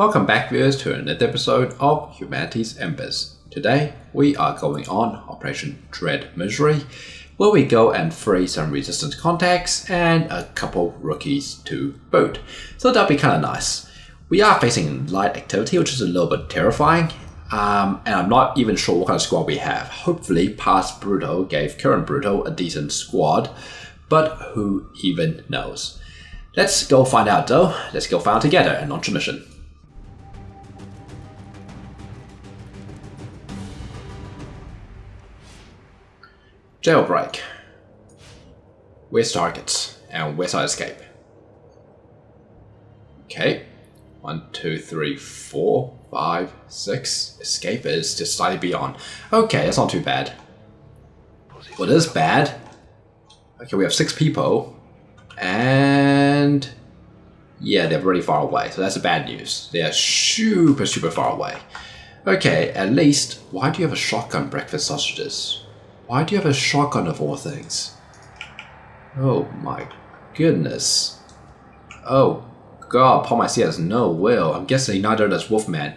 Welcome back, viewers, to another episode of Humanity's Embers. Today, we are going on Operation Dread Misery, where we go and free some resistance contacts and a couple rookies to boot. So that'll be kind of nice. We are facing light activity, which is a little bit terrifying, and I'm not even sure what kind of squad we have. Hopefully, past Bruto gave current Bruto a decent squad, but who even knows? Let's go find out though. Let's go find out together and launch a mission. Jailbreak. Where's targets? And where's our escape? Okay. 1, 2, 3, 4, 5, 6. Escape is just slightly beyond. Okay, that's not too bad. What is bad? Okay, we have 6 people. And yeah, they're really far away. So that's the bad news. They are super far away. Okay, at least, why do you have a shotgun breakfast sausages? Why do you have a shotgun of all things? Oh my goodness. Oh god, Paul Mycia has no will. I'm guessing neither does Wolfman.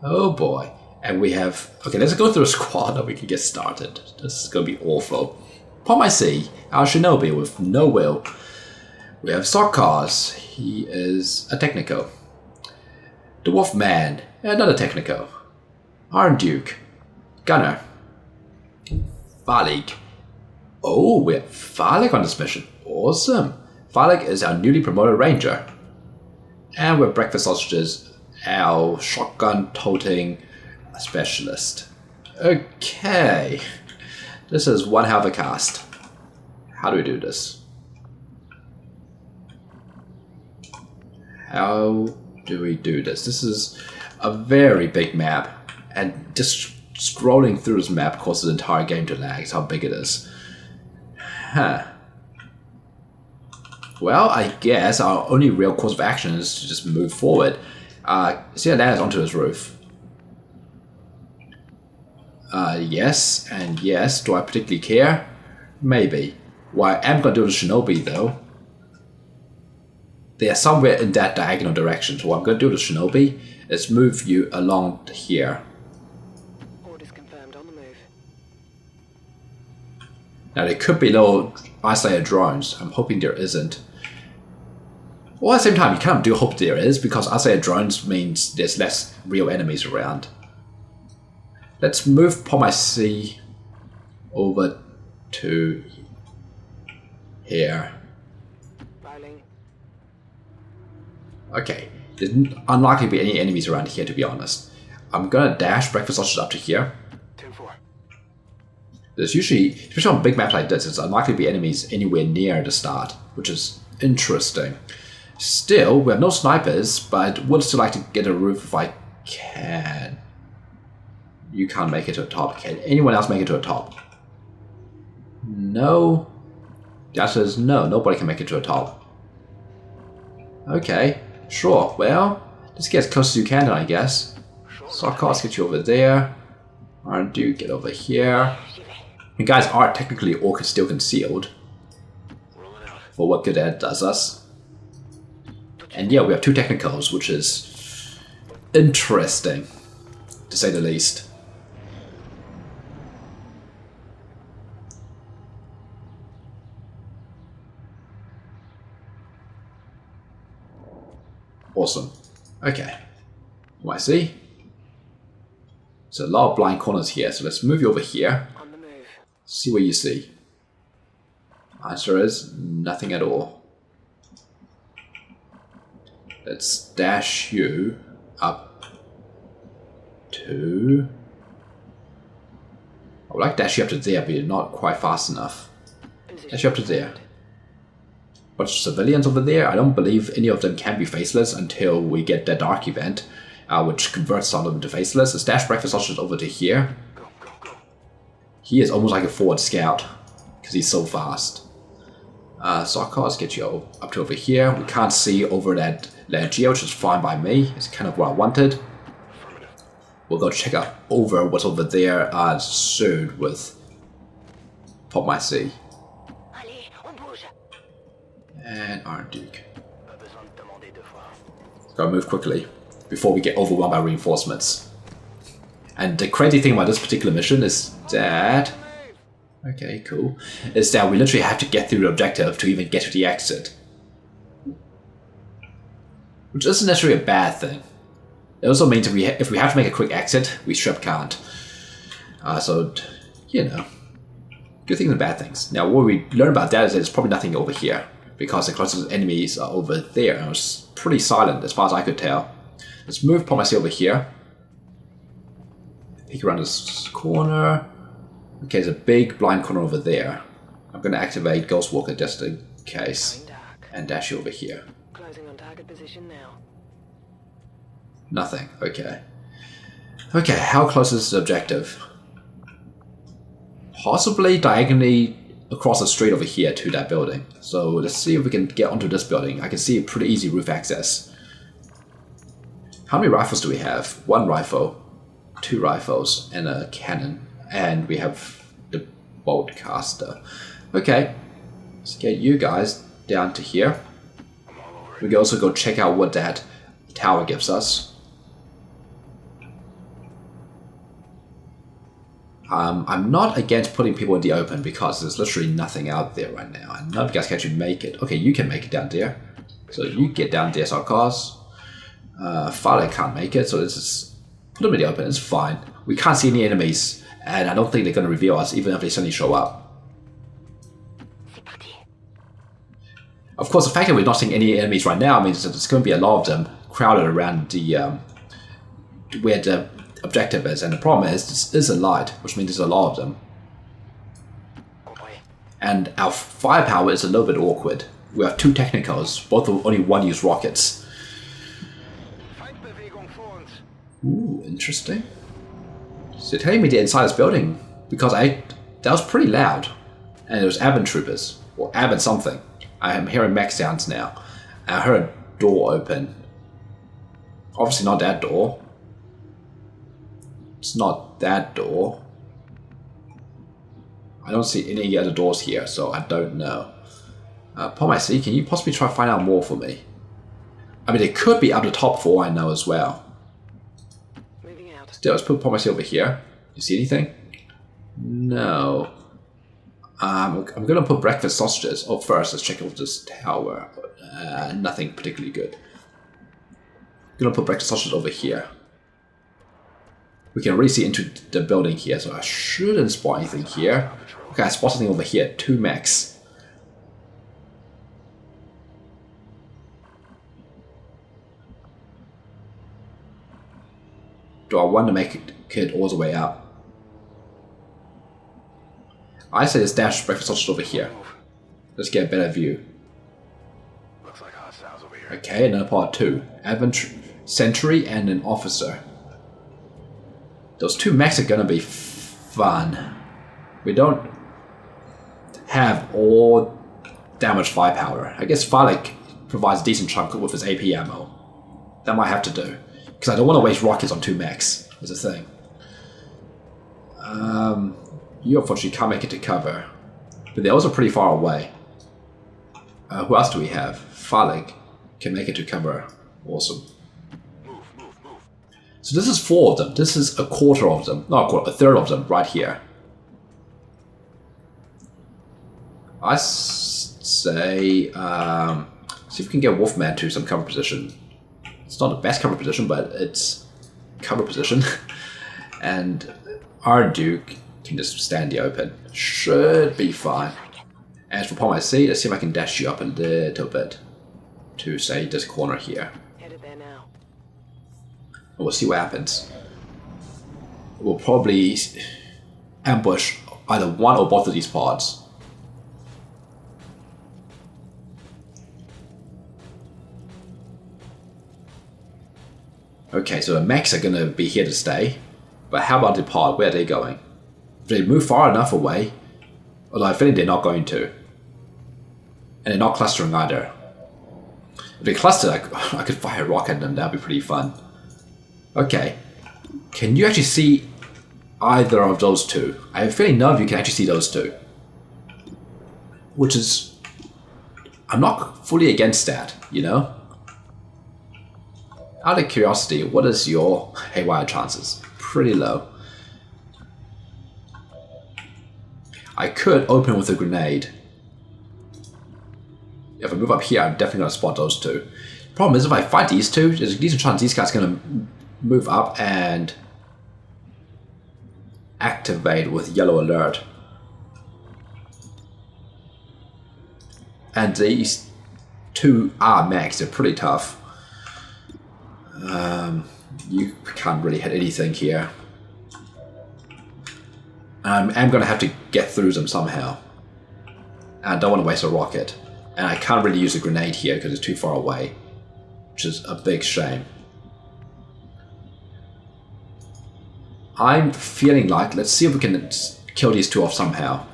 Oh boy. And we have... Okay, let's go through a squad that we can get started. This is going to be awful. Paul Mycia, our shinobi with no will. We have Sarkaz. He is a Technico. The Wolfman, another Technico. Iron Duke, Gunner. Valig. Oh, we have Valig on this mission. Awesome. Valig is our newly promoted ranger. And we're breakfast sausages, our shotgun toting specialist. Okay. This is one hell of a cast. How do we do this? How do we do this? This is a very big map. And just scrolling through this map causes the entire game to lag. That's how big it is. Huh. Well, I guess our only real course of action is to just move forward. See that ladders onto this roof. Yes, and yes. Do I particularly care? Maybe. What I am going to do with Shinobi, though, they are somewhere in that diagonal direction. So what I'm going to do with Shinobi is move you along here. Now there could be little isolated drones. I'm hoping there isn't. Well, at the same time, you kind of do hope there is, because isolated drones means there's less real enemies around. Let's move Paul Mycia over to here. Okay, there's unlikely to be any enemies around here, to be honest. I'm gonna dash breakfast sausage up to here. There's usually, especially on big maps like this, it's unlikely to be enemies anywhere near the start, which is interesting. Still, we have no snipers, but would still like to get a roof if I can. You can't make it to the top. Can anyone else make it to the top? No. The answer is no, nobody can make it to the top. Okay, sure, well, let's get as close as you can then, I guess. Sarkaz, get you over there. Iron Duke, get over here. You guys are technically all still concealed. For what good that does us. And yeah, we have 2 technicals, which is interesting, to say the least. Awesome. Okay. What I see? There's a lot of blind corners here, so let's move you over here. See what you see. Answer is nothing at all. Let's dash you up to... I would like to dash you up to there, but you're not quite fast enough. Dash you up to there. Watch civilians over there. I don't believe any of them can be faceless until we get that dark event, which converts some of them to faceless. Let's dash breakfast sausage over to here. He is almost like a forward scout, because he's so fast. Sarkaz, get you up to over here. We can't see over that ledge here, which is fine by me. It's kind of what I wanted. We'll go check out over what's over there soon with Paul Mycia. And Iron Duke. Gotta move quickly. before we get overwhelmed by reinforcements. And the crazy thing about this particular mission is that... Okay, cool. Is that we literally have to get through the objective to even get to the exit. Which isn't necessarily a bad thing. It also means if we have to make a quick exit, we strip can't. So, you know, good things and bad things. Now, what we learn about that is that there's probably nothing over here, because the closest enemies are over there, and it was pretty silent as far as I could tell. Let's move Promisee over here. Peek around this corner. Okay, there's a big blind corner over there. I'm going to activate Ghost Walker just in case, and dash you over here. Closing on target position now. Nothing. Okay. Okay, how close is the objective? Possibly diagonally across the street over here to that building. So let's see if we can get onto this building. I can see a pretty easy roof access. How many rifles do we have? 1 rifle, 2 rifles, and a cannon. And we have the bolt caster. Okay, let's get you guys down to here. We can also go check out what that tower gives us. I'm not against putting people in the open because there's literally nothing out there right now, and none of you guys can actually make it. Okay, you can make it down there. So you get down there, Sarkaz. Fale can't make it, so this is put them in the open, it's fine. We can't see any enemies, and I don't think they're going to reveal us, even if they suddenly show up. Of course, the fact that we're not seeing any enemies right now means that there's going to be a lot of them crowded around the where the objective is, and the problem is this is a light, which means there's a lot of them. And our firepower is a little bit awkward. We have 2 technicals, both of only 1 use rockets. Ooh, interesting. So telling me they're inside this building, because that was pretty loud. And it was Aben troopers, or Aben something. I am hearing mech sounds now. And I heard a door open. Obviously not that door. It's not that door. I don't see any other doors here, so I don't know. Promisee, can you possibly try to find out more for me? I mean, it could be up the top for all I know as well. Moving out. Still, let's put Promisee over here. You see anything? No. I'm gonna put breakfast sausages. Oh, first, let's check out this tower. Nothing particularly good. I'm gonna put breakfast sausages over here. We can really see into the building here, so I shouldn't spot anything here. Okay, I spot something over here. 2 mechs. Do I want to make it all the way up? I say let's dash breakfast sausage over here. Let's get a better view. Looks like hostiles over here. Okay, another part 2. Sentry and an officer. Those 2 mechs are gonna be fun. We don't have all that much firepower. I guess Falik provides a decent chunk with his AP ammo. That might have to do. Because I don't want to waste rockets on 2 mechs, is the thing. You unfortunately can't make it to cover. But they're also pretty far away. Who else do we have? Falik can make it to cover. Awesome. So this is 4 of them. This is a quarter of them. Not a quarter, a third of them right here. I say, see if we can get Wolfman to some cover position. It's not the best cover position, but it's cover position. And our Duke can just stand the open. Should be fine. As for Promisee, let's see if I can dash you up a little bit to, say, this corner here. Headed there now. And we'll see what happens. We'll probably ambush either one or both of these pods. Okay, so the mechs are going to be here to stay. But how about the pod? Where are they going? If they move far enough away, although I think they're not going to. And they're not clustering either. If they cluster, I could fire a rocket at them, that'd be pretty fun. Okay. Can you actually see either of those 2? I have a feeling none of you can actually see those 2. Which is... I'm not fully against that, you know? Out of curiosity, what is your haywire chances? Pretty low. I could open with a grenade. If I move up here, I'm definitely going to spot those two. Problem is, if I fight these two, there's a decent chance these guys are going to move up and activate with yellow alert. And these two are max, they're pretty tough. You can't really hit anything here. I'm going to have to get through them somehow. And I don't want to waste a rocket. And I can't really use a grenade here because it's too far away. Which is a big shame. I'm feeling like, let's see if we can kill these two off somehow.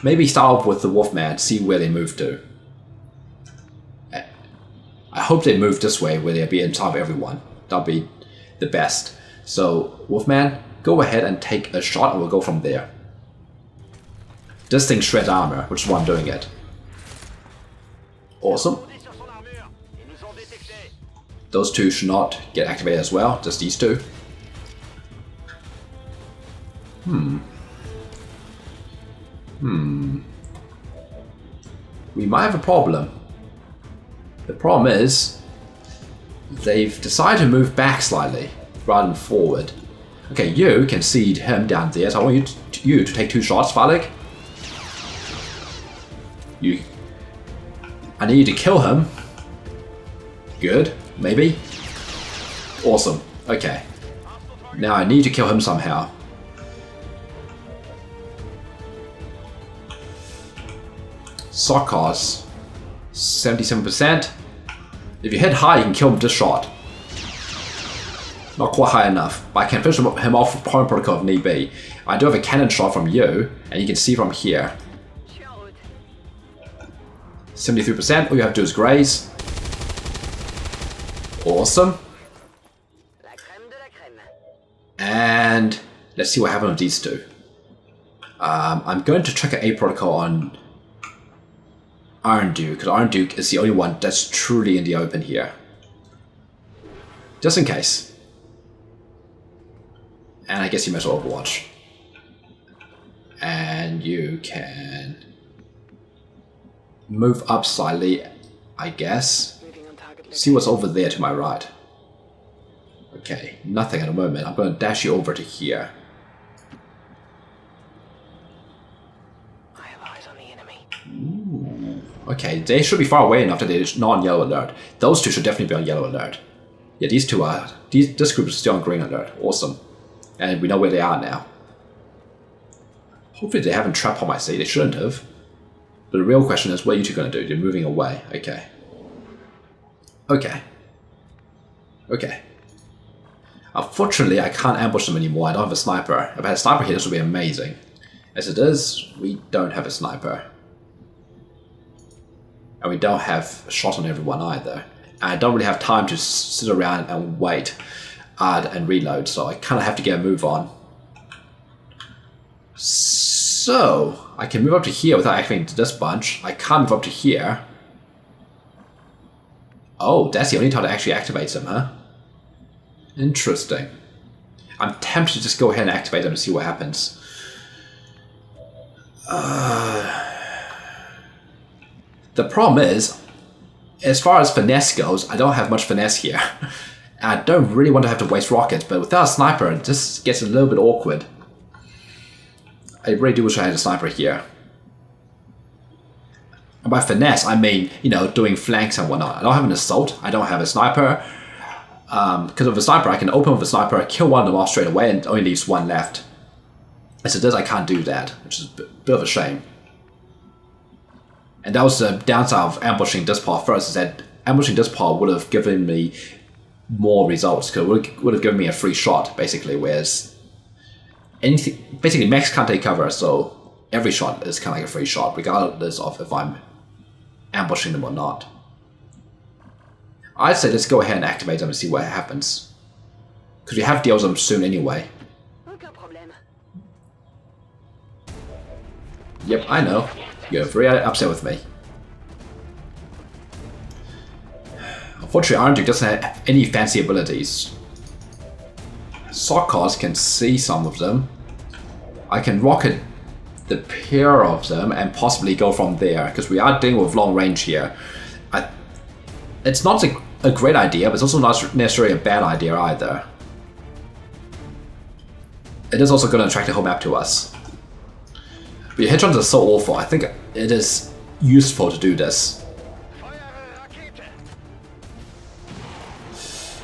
Maybe start off with the Wolfman, see where they move to. I hope they move this way where they'll be on top of everyone. That'll be the best. So, Wolfman, go ahead and take a shot and we'll go from there. This thing shreds armor, which is why I'm doing it. Awesome. Those two should not get activated as well, just these two. We might have a problem. The problem is, they've decided to move back slightly, rather than forward. Okay, you can see him down there, so I want you to take 2 shots, Valek. I need you to kill him. Good, maybe. Awesome, okay. Now I need to kill him somehow. Sokos, 77%. If you hit high, you can kill him with this shot. Not quite high enough, but I can finish him off with point protocol if need be. I do have a cannon shot from you, and you can see from here. 73%, all you have to do is graze. Awesome. And let's see what happens with these two. I'm going to check an A protocol on Iron Duke, because Iron Duke is the only one that's truly in the open here. Just in case. And I guess you might as well Overwatch. And you can move up slightly, I guess. See what's over there to my right. Okay, nothing at the moment. I'm going to dash you over to here. I have eyes on the enemy. Ooh. Okay, they should be far away enough that they're not on yellow alert. Those two should definitely be on yellow alert. Yeah, these two are. This group is still on green alert. Awesome. And we know where they are now. Hopefully they haven't trapped on my seat. They shouldn't have. But the real question is, what are you two going to do? You're moving away. Okay. Okay. Okay. Unfortunately, I can't ambush them anymore. I don't have a sniper. If I had a sniper here, this would be amazing. As it is, we don't have a sniper. And we don't have a shot on everyone either. And I don't really have time to sit around and wait and reload, so I kind of have to get a move on. So, I can move up to here without activating this bunch. I can't move up to here. Oh, that's the only time it actually activates them, huh? Interesting. I'm tempted to just go ahead and activate them and see what happens. The problem is, as far as finesse goes, I don't have much finesse here. I don't really want to have to waste rockets, but without a sniper, it just gets a little bit awkward. I really do wish I had a sniper here. And by finesse, I mean, you know, doing flanks and whatnot. I don't have an assault, I don't have a sniper. Because of a sniper, I can open with a sniper, kill one of them off straight away, and only leaves one left. As it is, I can't do that, which is a bit of a shame. And that was the downside of ambushing this part first, is that ambushing this part would have given me more results, because it would have given me a free shot, basically, whereas anything, basically mechs can't take cover, so every shot is kind of like a free shot, regardless of if I'm ambushing them or not. I'd say let's go ahead and activate them and see what happens. Because we have deals them soon anyway. Yep, I know. You're very upset with me. Unfortunately, Iron Duke doesn't have any fancy abilities. Sockos can see some of them. I can rocket the pair of them and possibly go from there, because we are dealing with long range here. It's not a great idea, but it's also not necessarily a bad idea either. It is also going to attract the whole map to us. But your hitruns are so awful. I think it is useful to do this.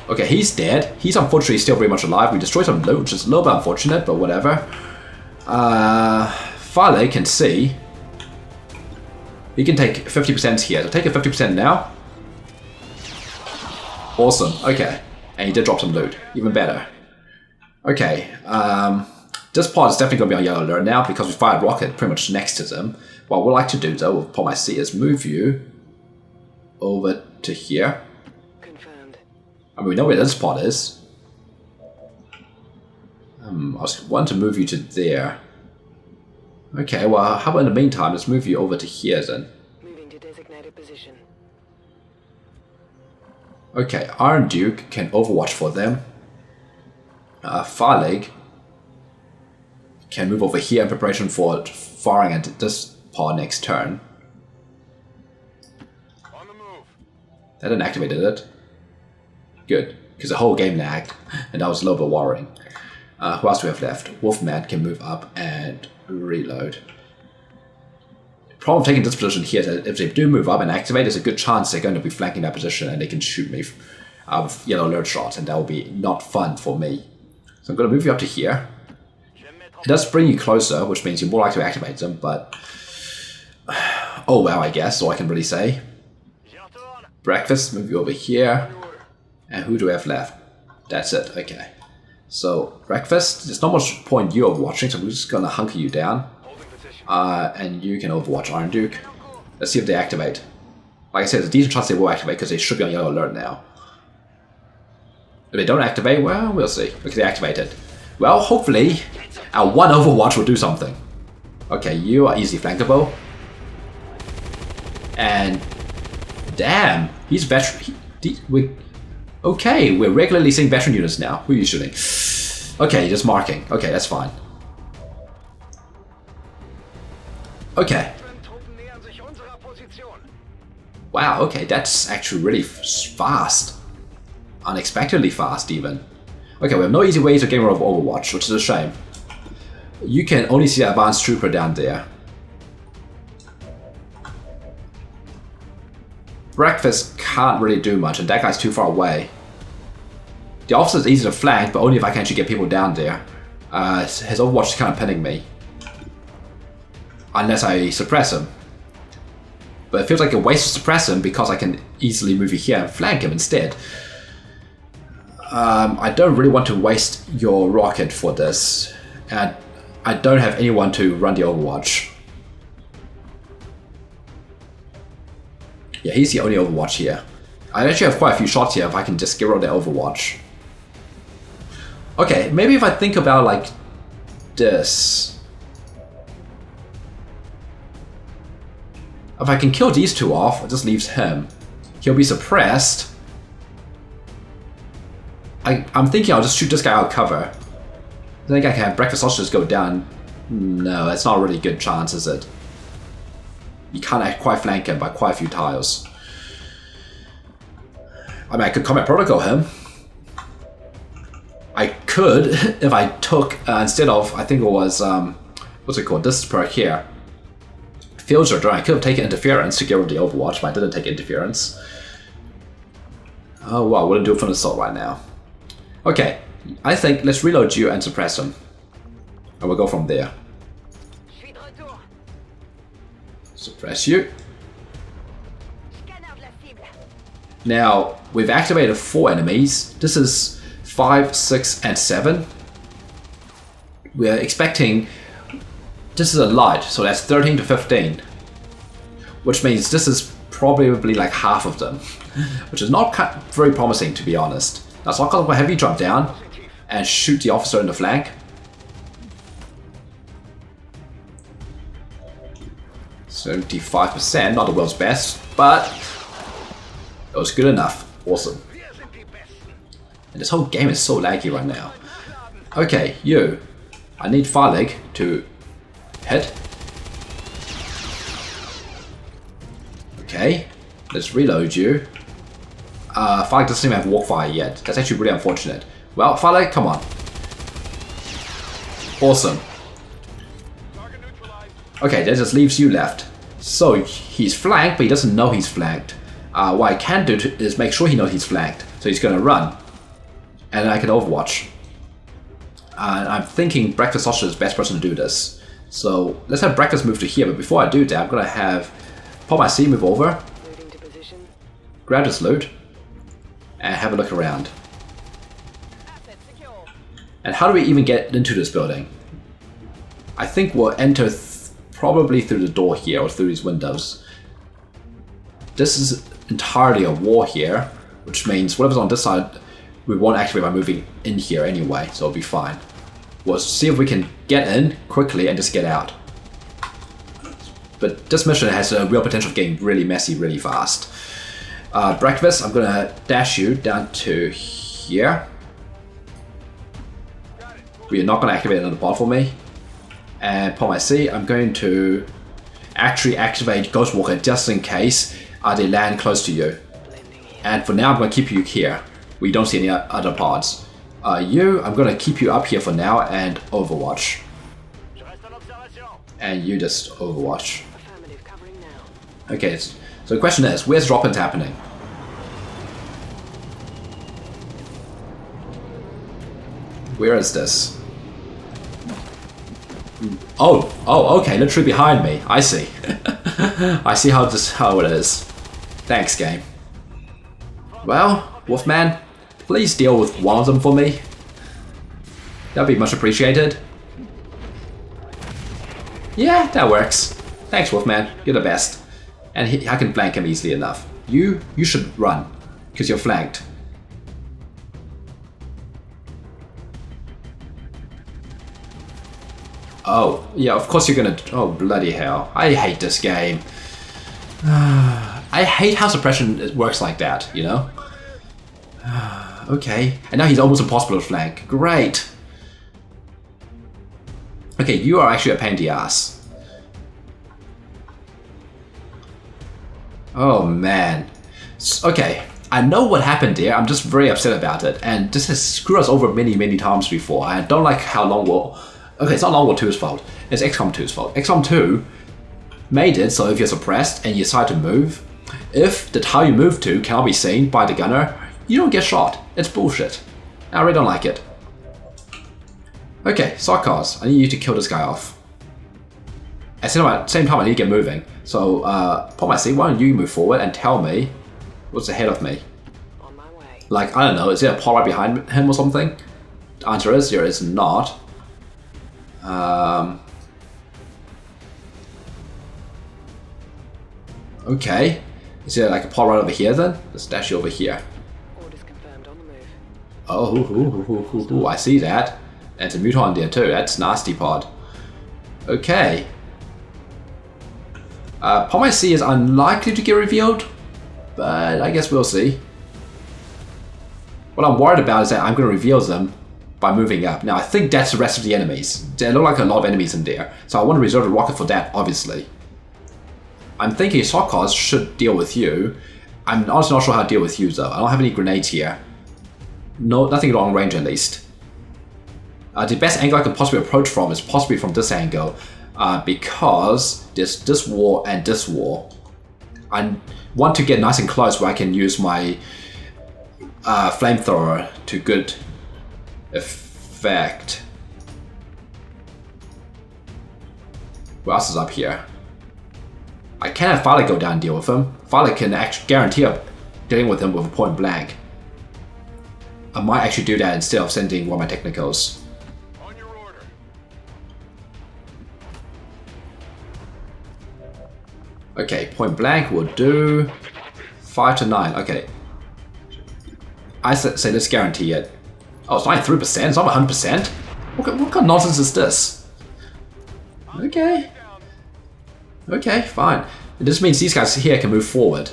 Okay, he's dead. He's unfortunately still very much alive. We destroyed some loot, which is a little bit unfortunate, but whatever. Farley can see. He can take 50% here. So take a 50% now. Awesome. Okay. And he did drop some loot. Even better. Okay. This pod is definitely going to be on yellow alert now because we fired rocket pretty much next to them. What I would like to do though with Pod My C is move you over to here. Confirmed. I mean, we know where this pod is. I was wanting to move you to there. Okay, well, how about in the meantime, let's move you over to here then. Moving to designated position. Okay, Iron Duke can overwatch for them. Farleg can move over here in preparation for firing at this pod next turn. On the move. That didn't activate it. Good, because the whole game lagged, and that was a little bit worrying. Who else do we have left? Wolfman can move up and reload. The problem of taking this position here is that if they do move up and activate, there's a good chance they're going to be flanking that position and they can shoot me with yellow alert shots, and that will be not fun for me. So I'm going to move you up to here. It does bring you closer, which means you're more likely to activate them, but oh well, I guess, all I can really say. Breakfast, move you over here. And who do we have left? That's it, okay. So, breakfast, there's not much point you overwatching, so we're just gonna hunker you down. And you can overwatch Iron Duke. Let's see if they activate. Like I said, there's a decent chance they will activate because they should be on yellow alert now. If they don't activate, well, we'll see. Because they activated. Well, hopefully, our one overwatch will do something. Okay, you are easy flankable. And damn, he's veteran. Okay, we're regularly seeing veteran units now. Who are you shooting? Okay, just marking. Okay, that's fine. Okay. Wow, okay, that's actually really fast. Unexpectedly fast, even. Okay, we have no easy way to get rid of Overwatch, which is a shame. You can only see the advanced trooper down there. Breakfast can't really do much, and that guy's too far away. The officer is easy to flank, but only if I can actually get people down there. His Overwatch is kind of pinning me. Unless I suppress him. But it feels like a waste to suppress him because I can easily move here and flank him instead. I don't really want to waste your rocket for this. And I don't have anyone to run the Overwatch. Yeah, he's the only Overwatch here. I actually have quite a few shots here if I can just get rid of the Overwatch. Okay, maybe if I think about like this. If I can kill these two off, it just leaves him. He'll be suppressed. I'm thinking I'll just shoot this guy out of cover. I think I can have breakfast sausages go down. No, that's not a really good chance, is it? You can't quite flank him by quite a few tiles. I mean, I could combat protocol him. I could, if I took, instead of, I think it was, what's it called, this perk here. Field Surgeon, I could have taken interference to get rid of the Overwatch, but I didn't take interference. Oh wow, wouldn't do it for an assault right now. Okay, I think let's reload you and suppress him. And we'll go from there. Suppress you. Now, we've activated 4 enemies. This is 5, 6, and 7. We're expecting... This is a light, so that's 13 to 15. Which means this is probably like half of them. Which is not very promising, to be honest. Now, so I'll call a heavy jump down and shoot the officer in the flank. .75%, not the world's best, but it was good enough. Awesome. And this whole game is so laggy right now. Okay, you. I need Farlig to hit. Okay, let's reload you. Farlig doesn't even have Walkfire yet. That's actually really unfortunate. Well, Farlig, come on. Awesome. Okay, that just leaves you left. So he's flanked, but he doesn't know he's flanked. What I can do is make sure he knows he's flanked. So he's gonna run. And I can overwatch. And I'm thinking Breakfast Sausage is the best person to do this. So let's have Breakfast move to here, but before I do that, I'm gonna have Pop My C move over. Grab this loot. And have a look around. And how do we even get into this building? I think we'll enter probably through the door here or through these windows. This is entirely a wall here, which means whatever's on this side we won't activate by moving in here anyway, so it'll be fine. We'll see if we can get in quickly and just get out. But this mission has a real potential of getting really messy really fast. Breakfast, I'm gonna dash you down to here. We're not gonna activate another pod for me. And Paul my C, I'm going to actually activate Ghostwalker just in case they land close to you. And for now, I'm gonna keep you here. We don't see any other pods. You, I'm gonna keep you up here for now and overwatch. And you just overwatch. Okay, so the question is, where's drop-ins happening? Where is this? Oh, okay, literally behind me. I see. I see how it is. Thanks, game. Well, Wolfman, please deal with one of them for me. That'd be much appreciated. Yeah, that works. Thanks, Wolfman. You're the best. And I can flank him easily enough. You should run, because you're flanked. Oh, yeah, of course you're gonna... Oh, bloody hell. I hate this game. I hate how suppression works like that, you know? Okay, and now he's almost impossible to flank. Great! Okay, you are actually a pain in the ass. Oh, man. Okay, I know what happened there. I'm just very upset about it. And this has screwed us over many, many times before. I don't like how Long War... Okay, it's not Long War 2's fault. It's Xcom 2's fault. Xcom 2 made it so if you're suppressed and you decide to move, if the tile you move to cannot be seen by the gunner, you don't get shot. It's bullshit. I really don't like it. Okay, Sarkaz, I need you to kill this guy off. At the same time, I need to get moving. So, Paul my C, why don't you move forward and tell me what's ahead of me? On my way. Like, I don't know, is there a pod right behind him or something? The answer is there is not. Okay. Is there like a pod right over here then? Let's dash you over here. Orders confirmed on the move. Oh, I see that. And it's a muton there too. That's nasty pod. Okay. Pod my C is unlikely to get revealed, but I guess we'll see. What I'm worried about is that I'm going to reveal them by moving up. Now I think that's the rest of the enemies. There look like a lot of enemies in there, so I want to reserve the rocket for that, obviously. I'm thinking Sarkaz should deal with you. I'm honestly not sure how to deal with you though. I don't have any grenades here. No, nothing at long range at least. The best angle I could possibly approach from is possibly from this angle, because there's this wall and this wall. I want to get nice and close where I can use my flamethrower to good effect. What else is up here? I can have Farley go down and deal with him. Farley can actually guarantee dealing with him with a point blank. I might actually do that instead of sending one of my technicals. On your order. Okay, point blank will do 5 to 9. Okay. I say let's guarantee it. Oh, it's 93%, it's not 100%. What kind of nonsense is this? Okay. Okay, fine. This means these guys here can move forward.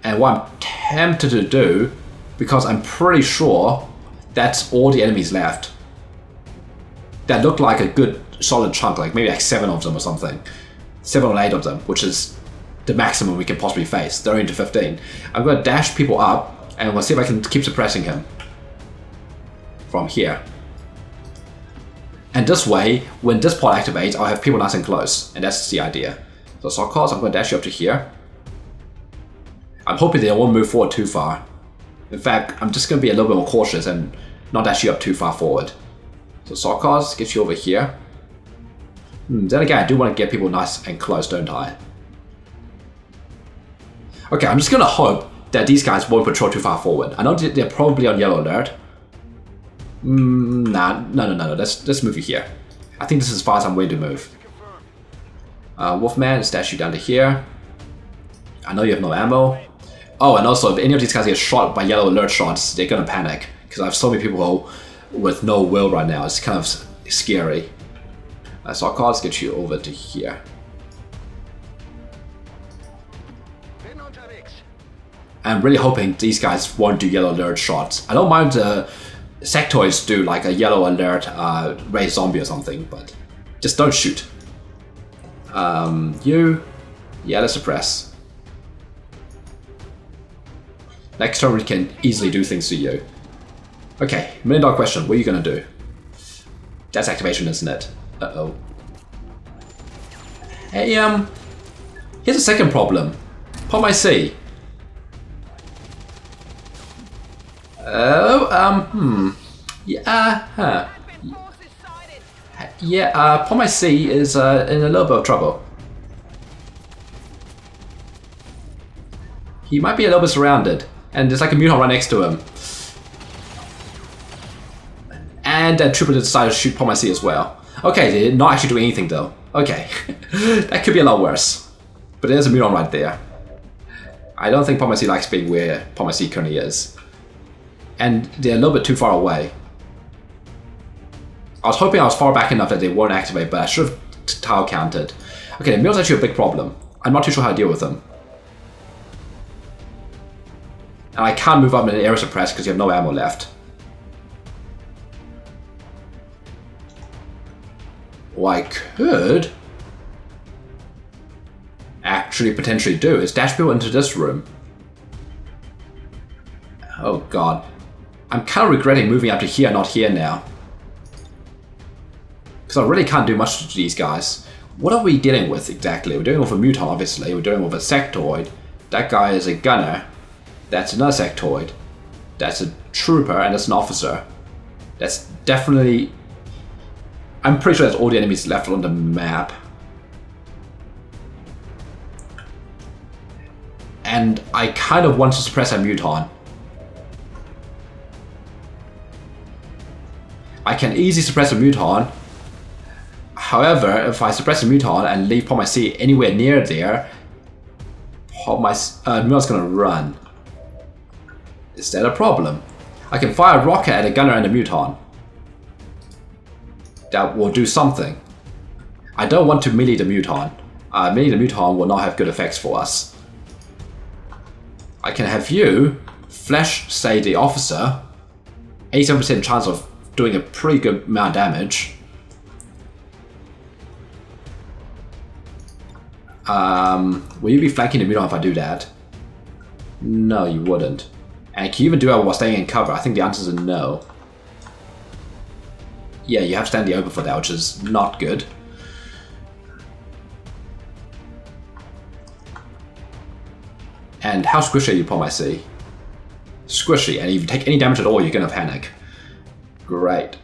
And what I'm tempted to do, because I'm pretty sure that's all the enemies left. That look like a good solid chunk, like maybe like 7 of them or something. 7 or 8 of them, which is the maximum we can possibly face. They're into 15. I'm going to dash people up, and we'll see if I can keep suppressing him. From here. And this way, when this pod activates, I'll have people nice and close. And that's the idea. So Assault Cars, I'm going to dash you up to here. I'm hoping they won't move forward too far. In fact, I'm just going to be a little bit more cautious and not dash you up too far forward. So Assault Cars gets you over here. Then again, I do want to get people nice and close, don't I? Okay, I'm just going to hope that these guys won't patrol too far forward. I know they're probably on yellow alert. No. Let's move you here. I think this is as far as I'm willing to move. Wolfman, let's dash you down to here. I know you have no ammo. Oh, and also, if any of these guys get shot by yellow alert shots, they're gonna panic. Because I have so many people with no will right now. It's kind of scary. So I'll get you over to here. I'm really hoping these guys won't do yellow alert shots. I don't mind sectoids do like a yellow alert raise zombie or something, but just don't shoot. Yeah, let's suppress. Next turn we can easily do things to you. Okay, $1 million question, what are you gonna do? That's activation, isn't it? Uh-oh. Hey, here's a second problem. Pop IC. Yeah, Pop IC is in a little bit of trouble. He might be a little bit surrounded, and there's like a mutant right next to him. And Trooper decided to shoot Pop IC as well. Okay, they did not actually do anything though. Okay, that could be a lot worse. But there's a mutant right there. I don't think Pop IC likes being where Pop IC currently is. And they're a little bit too far away. I was hoping I was far back enough that they won't activate, but I should have tile counted. Okay, the mutant's actually a big problem. I'm not too sure how to deal with them. And I can't move up in an area suppress because you have no ammo left. What I could actually potentially do is dash people into this room. Oh god. I'm kind of regretting moving up to here, not here now. Because I really can't do much to these guys. What are we dealing with exactly? We're dealing with a mutant, obviously. We're dealing with a sectoid. That guy is a gunner. That's another sectoid. That's a trooper, and that's an officer. That's definitely... I'm pretty sure that's all the enemies left on the map. And I kind of want to suppress a mutant. I can easily suppress a mutant. However, if I suppress a mutant and leave Pop IC anywhere near there, mutant's gonna run. Is that a problem? I can fire a rocket at a gunner and a mutant. That will do something. I don't want to melee the mutant. Melee the mutant will not have good effects for us. I can have you flash, say, the officer. 87% chance of doing a pretty good amount of damage. Will you be flanking the mutant if I do that? No, you wouldn't. And can you even do that while staying in cover? I think the answer is a no. Yeah, you have to stand the open for that, which is not good. And how squishy are you, Pop IC? Squishy, and if you take any damage at all, you're gonna panic. Great.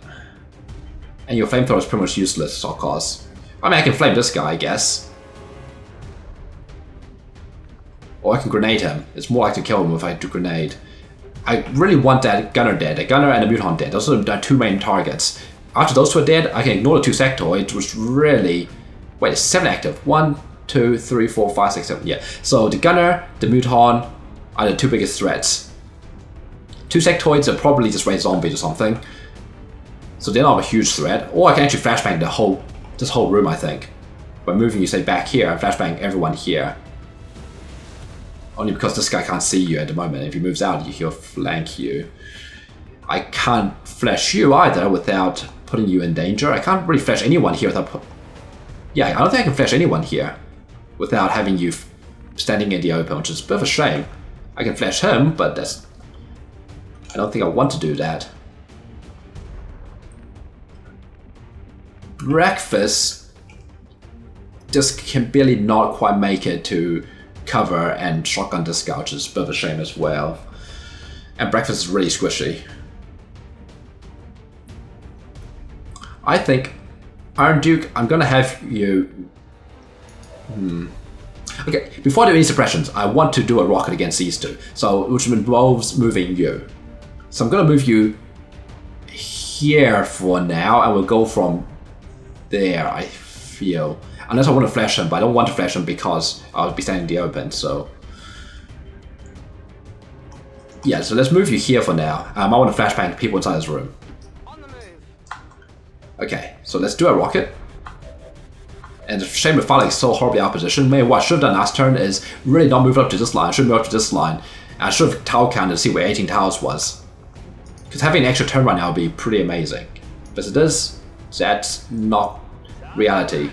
And your flamethrower is pretty much useless, so cause. I mean, I can flame this guy, I guess. Or I can grenade him. It's more like to kill him if I do grenade. I really want that gunner dead. A gunner and a mutant dead. Those are the two main targets. After those two are dead, I can ignore the two sectoids, which really... Wait, it's 7 active. 1, 2, 3, 4, 5, 6, 7. Yeah. So the gunner, the mutant are the two biggest threats. Two sectoids are probably just raised zombies or something. So they're not a huge threat. Or I can actually flashbang this whole room, I think. By moving you, say, back here, and flashbang everyone here. Only because this guy can't see you at the moment. If he moves out, he'll flank you. I can't flash you either without putting you in danger. I can't really flash anyone here without... Yeah, I don't think I can flash anyone here without having you standing in the open, which is a bit of a shame. I can flash him, but that's... I don't think I want to do that. Breakfast just can barely not quite make it to cover and shotgun this guy, which is a bit of a shame as well. And Breakfast is really squishy. I think, Iron Duke, I'm gonna have you... Okay, before I do any suppressions, I want to do a rocket against these two, so which involves moving you. So I'm gonna move you here for now, and we'll go from there, I feel. Unless I want to flash him, but I don't want to flash him because I'll be standing in the open, so... Yeah, so let's move you here for now. I want to flashbang people inside this room. On the move. Okay, so let's do a rocket. And it's a shame if Phallic is so horribly out of position. Maybe what I should have done last turn is really not move up to this line. I should move up to this line. And I should have tower counted to see where 18 towers was. Because having an extra turn right now would be pretty amazing. But it is, that's not reality.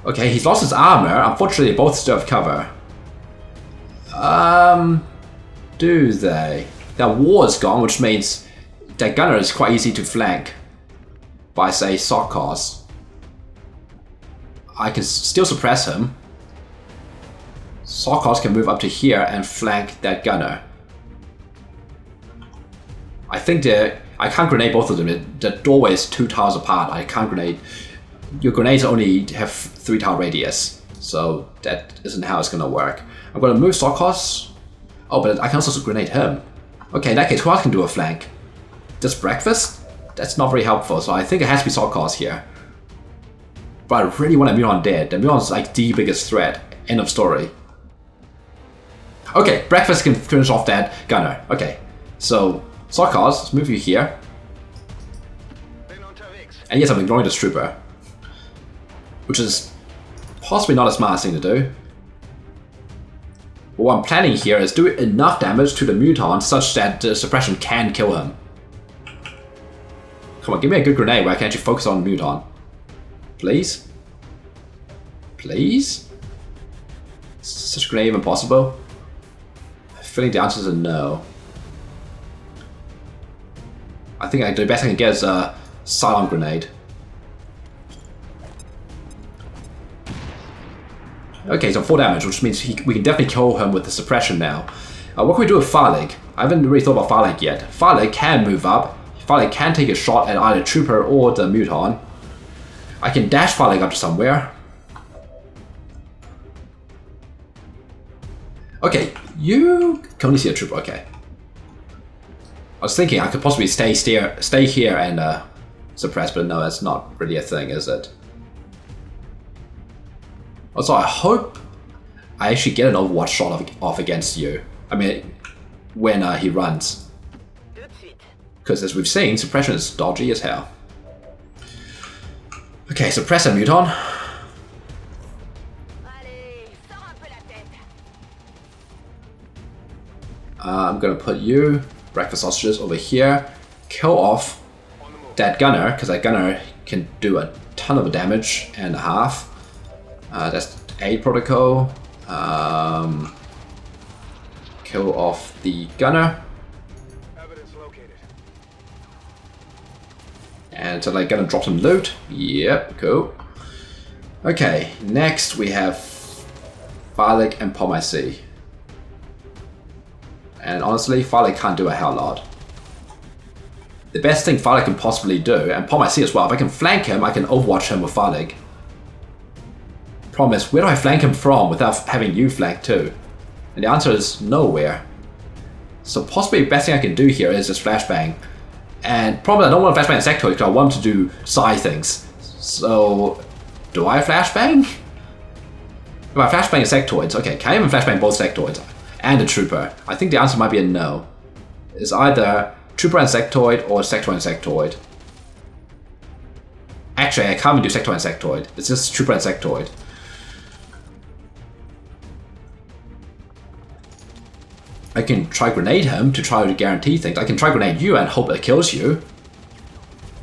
Okay, he's lost his armor. Unfortunately, both still have cover. Do they? Their war is gone, which means their gunner is quite easy to flank by, say, Sarkos. I can still suppress him. Sarkos can move up to here and flank that gunner. I think I can't grenade both of them. The doorway is 2 towers apart. I can't grenade. Your grenades only have 3 tower radius, so that isn't how it's gonna work. I'm gonna move Sarkos. Oh, but I can also grenade him. Okay, in that case, who else can do a flank? Just Breakfast? That's not very helpful, so I think it has to be Sarkos here. But I really want Muon dead. The Muon's like the biggest threat. End of story. Okay, Breakfast can finish off that gunner. Okay, so Sarkos, let's move you here. And yes, I'm ignoring this trooper. Which is possibly not a smart thing to do. But what I'm planning here is do enough damage to the Muton such that the suppression can kill him. Come on, give me a good grenade where I can actually focus on Muton. Please? Please? Is such a grenade even possible? I'm feeling the answer is a no. I think the best I can get is a Cylon grenade. Okay, so 4 damage, which means we can definitely kill him with the suppression now. What can we do with Phallic? I haven't really thought about Phallic yet. Phallic can move up. Phallic can take a shot at either Trooper or the Muton. I can dash Phallic up to somewhere. Okay, you can only see a Trooper, okay. I was thinking I could possibly stay here and suppress, but no, that's not really a thing, is it? Also, I hope I actually get an Overwatch shot off against you. I mean, when he runs. Because as we've seen, suppression is dodgy as hell. Okay, suppress a Muton. I'm gonna put you, Breakfast Sausages, over here. Kill off that gunner, because that gunner can do a ton of damage and a half. That's 8 protocol. Kill off the gunner. Evidence located. And so they're gonna drop some loot. Yep, cool. Okay, next we have Phallic and Pomacy. And honestly, Phallic can't do a hell lot. The best thing Phallic can possibly do, and Pomacy as well, if I can flank him, I can overwatch him with Phallic. Problem is, where do I flank him from without having you flank too? And the answer is nowhere. So possibly the best thing I can do here is just flashbang. And probably I don't want to flashbang a sectoid because I want to do side things. So, do I flashbang? If I flashbang a sectoids, okay, can I even flashbang both sectoids and a trooper? I think the answer might be a no. It's either trooper and sectoid or sectoid and sectoid. Actually, I can't even do sectoid and sectoid. It's just trooper and sectoid. I can try grenade him to try to guarantee things. I can try grenade you and hope it kills you.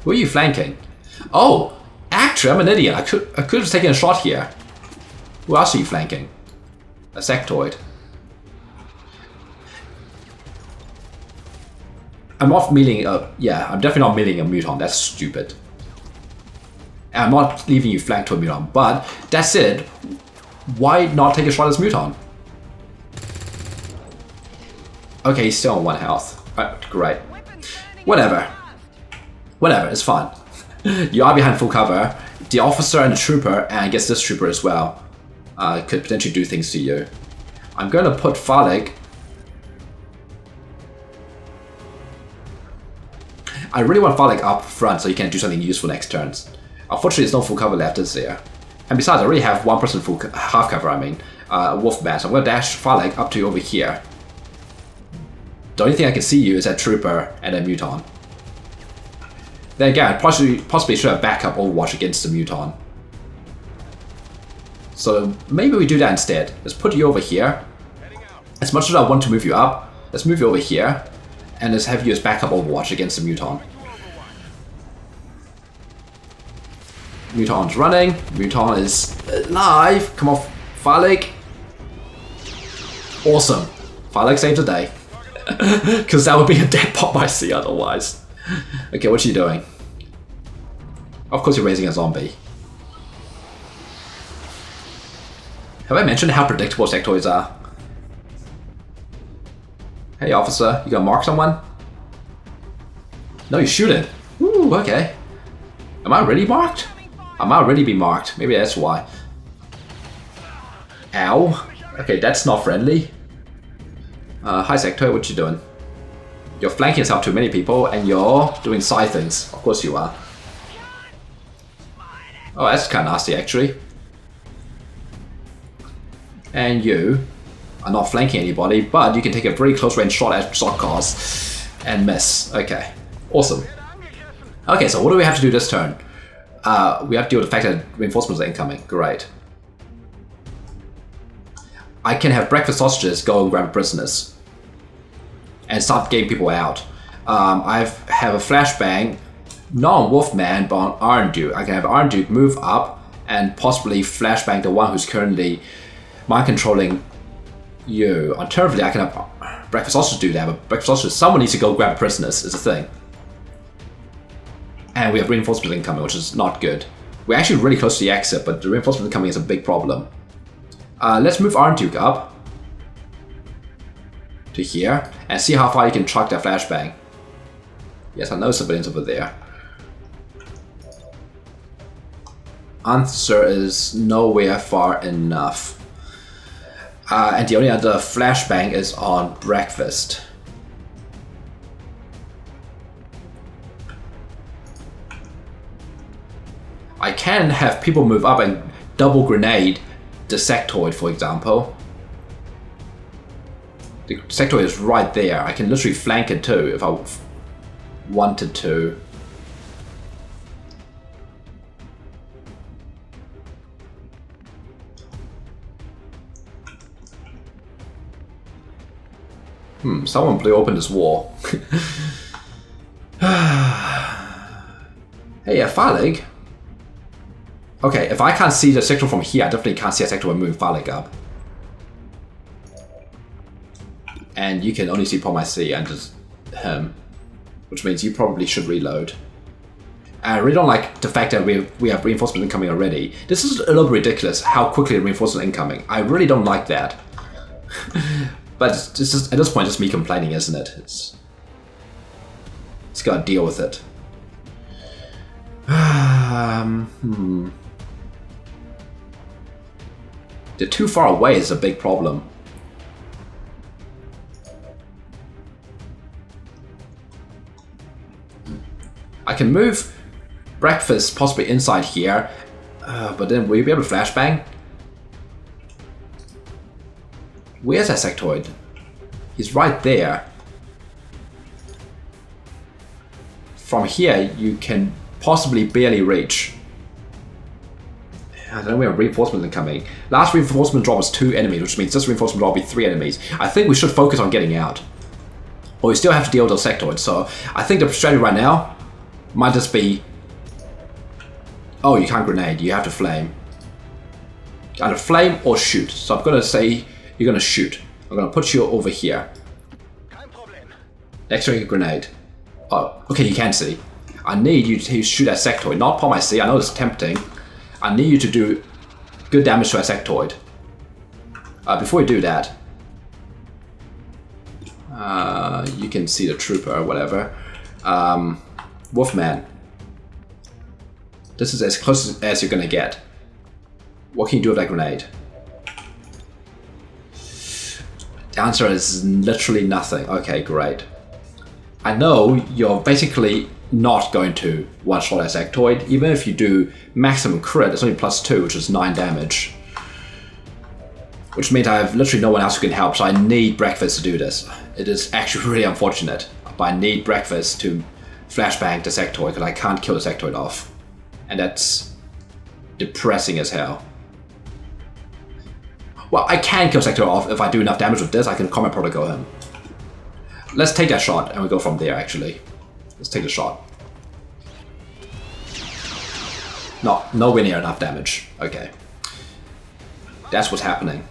Who are you flanking? Oh, actually, I'm an idiot. I could have taken a shot here. Who else are you flanking? A sectoid. I'm not meaning yeah, I'm definitely not meaning a muton. That's stupid. And I'm not leaving you flanked to a muton, but that's it. Why not take a shot as muton? Okay, he's still on 1 health. Great. Whatever. Whatever, it's fine. You are behind full cover. The officer and the trooper, and I guess this trooper as well, could potentially do things to you. I'm going to put Phallic. I really want Phallic up front so he can do something useful next turns. Unfortunately, there's no full cover left, is there? And besides, I already have one person full half cover, I mean. Wolfman, so I'm going to dash Phallic up to over here. The only thing I can see you is that trooper and a muton. Then again, I possibly should have backup Overwatch against the muton. So maybe we do that instead. Let's put you over here. As much as I want to move you up, let's move you over here. And let's have you as backup Overwatch against the muton. Muton's running. Muton is alive. Come on, Phallic. Awesome. Phallic saved the day. Because that would be a dead pop I see otherwise. Okay, what are you doing? Of course you're raising a zombie. Have I mentioned how predictable sectoids are? Hey officer, you gonna mark someone? No, you shooting. Ooh, okay. Am I already marked? I might already be marked. Maybe that's why. Ow. Okay, that's not friendly. Hi sectoid, what you doing? You're flanking yourself too many people and you're doing side things. Of course you are. Oh, that's kind of nasty actually. And you are not flanking anybody, but you can take a very close range shot at shot cars and miss. Okay, awesome. Okay, so what do we have to do this turn? We have to deal with the fact that reinforcements are incoming. Great. I can have breakfast sausages go and grab prisoners and start getting people out. I have a flashbang, not on Wolfman, but on Iron Duke. I can have Iron Duke move up and possibly flashbang the one who's currently mind controlling you. Alternatively, I can have breakfast sausage do that, but breakfast sausage, someone needs to go grab prisoners, is the thing. And we have reinforcements incoming, which is not good. We're actually really close to the exit, but the reinforcements incoming is a big problem. Let's move Iron Duke up to here and see how far you can truck that flashbang. Yes, I know civilians over there. Answer is nowhere far enough. And the only other flashbang is on breakfast. I can have people move up and double grenade the sectoid, for example. The sectoid is right there. I can literally flank it too if I wanted to. Someone blew open this wall. Hey, Phallic. Okay, if I can't see the sector from here, I definitely can't see a sector when moving Phallic up. And you can only see Pom I see and just him. Which means you probably should reload. I really don't like the fact that we have reinforcements incoming already. This is a little bit ridiculous how quickly the reinforcements are incoming. I really don't like that. But it's just, at this point, it's me complaining, isn't it? It's gotta deal with it. They're too far away is a big problem. I can move breakfast possibly inside here, but then will you be able to flashbang? Where's that sectoid? He's right there. From here, you can possibly barely reach. I don't know, we have reinforcements incoming. Last reinforcement drop was 2 enemies, which means this reinforcement drop will be 3 enemies. I think we should focus on getting out. Or we still have to deal with those sectoids, so I think the strategy right now might just be... Oh, you can't grenade, you have to flame. Either flame or shoot. So I'm going to say you're going to shoot. I'm going to put you over here. Next to a grenade. Oh, okay, you can see. I need you to shoot that sectoid, not palm I see. I know it's tempting. I need you to do good damage to a sectoid. Before you do that, you can see the trooper or whatever. Wolfman. This is as close as you're gonna get. What can you do with that grenade? The answer is literally nothing. Okay, great. I know you're basically not going to one-shot a sectoid. Even if you do maximum crit, it's only +2, which is 9 damage. Which means I have literally no one else who can help, so I need Breakfast to do this. It is actually really unfortunate, but I need Breakfast to flashbang the sectoid because I can't kill the sectoid off. And that's depressing as hell. Well, I can kill sectoid off if I do enough damage with this. I can combat protocol him. Let's take that shot and we go from there actually. Let's take the shot. No, nowhere near enough damage. Okay. That's what's happening.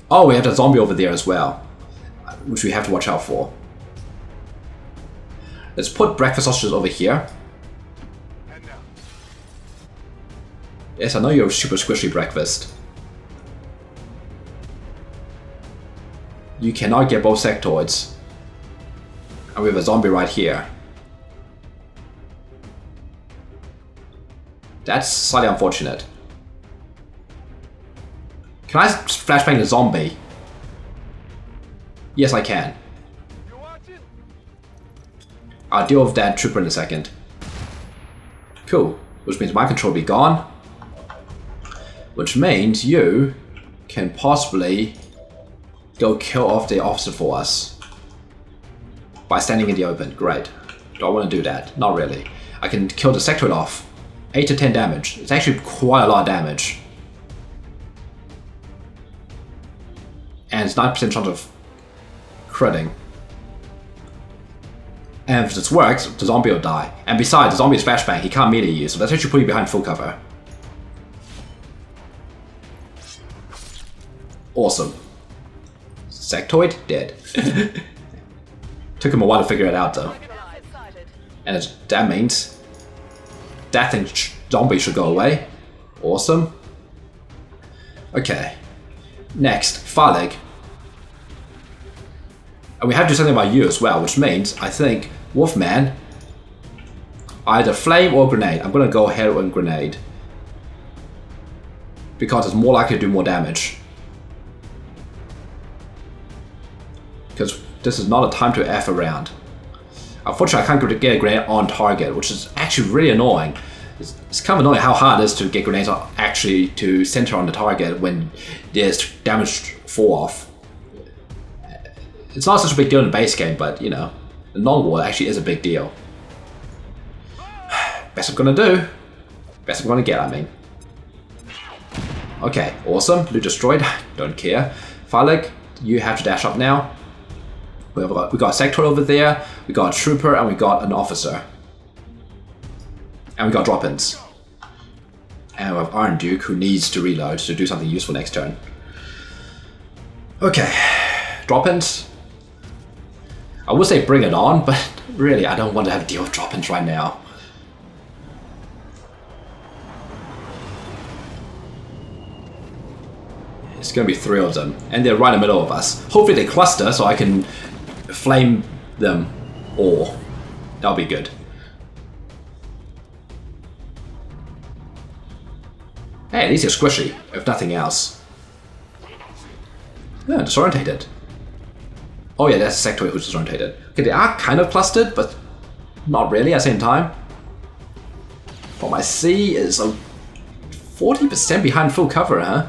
Oh, we have the zombie over there as well, which we have to watch out for. Let's put breakfast sausages over here. Yes, I know you're super squishy, Breakfast. You cannot get both sectoids. And we have a zombie right here. That's slightly unfortunate. Can I flashbang the zombie? Yes, I can. I'll deal with that trooper in a second. Cool. Which means my control will be gone. Which means you can possibly go kill off the officer for us. By standing in the open. Great. Do I want to do that? Not really. I can kill the sectoid off. 8 to 10 damage. It's actually quite a lot of damage. And it's 9% chance of critting. And if this works, the zombie will die. And besides, the zombie is flashbang, he can't melee you, so that's actually putting you behind full cover. Awesome. Sectoid? Dead. Took him a while to figure it out though. And that means that thing zombie should go away. Awesome. Okay. Next, Farlig. And we have to do something about you as well, which means I think Wolfman, either flame or grenade. I'm gonna go ahead with grenade. Because it's more likely to do more damage. Because this is not a time to F around. Unfortunately, I can't get a grenade on target, which is actually really annoying. It's kind of annoying how hard it is to get grenades actually to center on the target when there's damage fall off. It's not such a big deal in the base game, but you know, the non-war actually is a big deal. Best I'm gonna do. Best I'm gonna get, I mean. Okay, awesome. Loot destroyed. Don't care. Farlig, you have to dash up now. We got a sector over there, we got a trooper, and we got an officer. And we got drop-ins. And we have Iron Duke, who needs to reload to do something useful next turn. Okay, drop-ins. I would say bring it on, but really I don't want to have to deal with drop-ins right now. It's gonna be 3 of them, and they're right in the middle of us. Hopefully they cluster so I can flame them all. That'll be good. Hey, at least they're squishy, if nothing else. Yeah, disorientated. Oh yeah, that's a sectoid who's disorientated. Okay, they are kind of clustered, but not really at the same time. What I see is a 40% behind full cover, huh?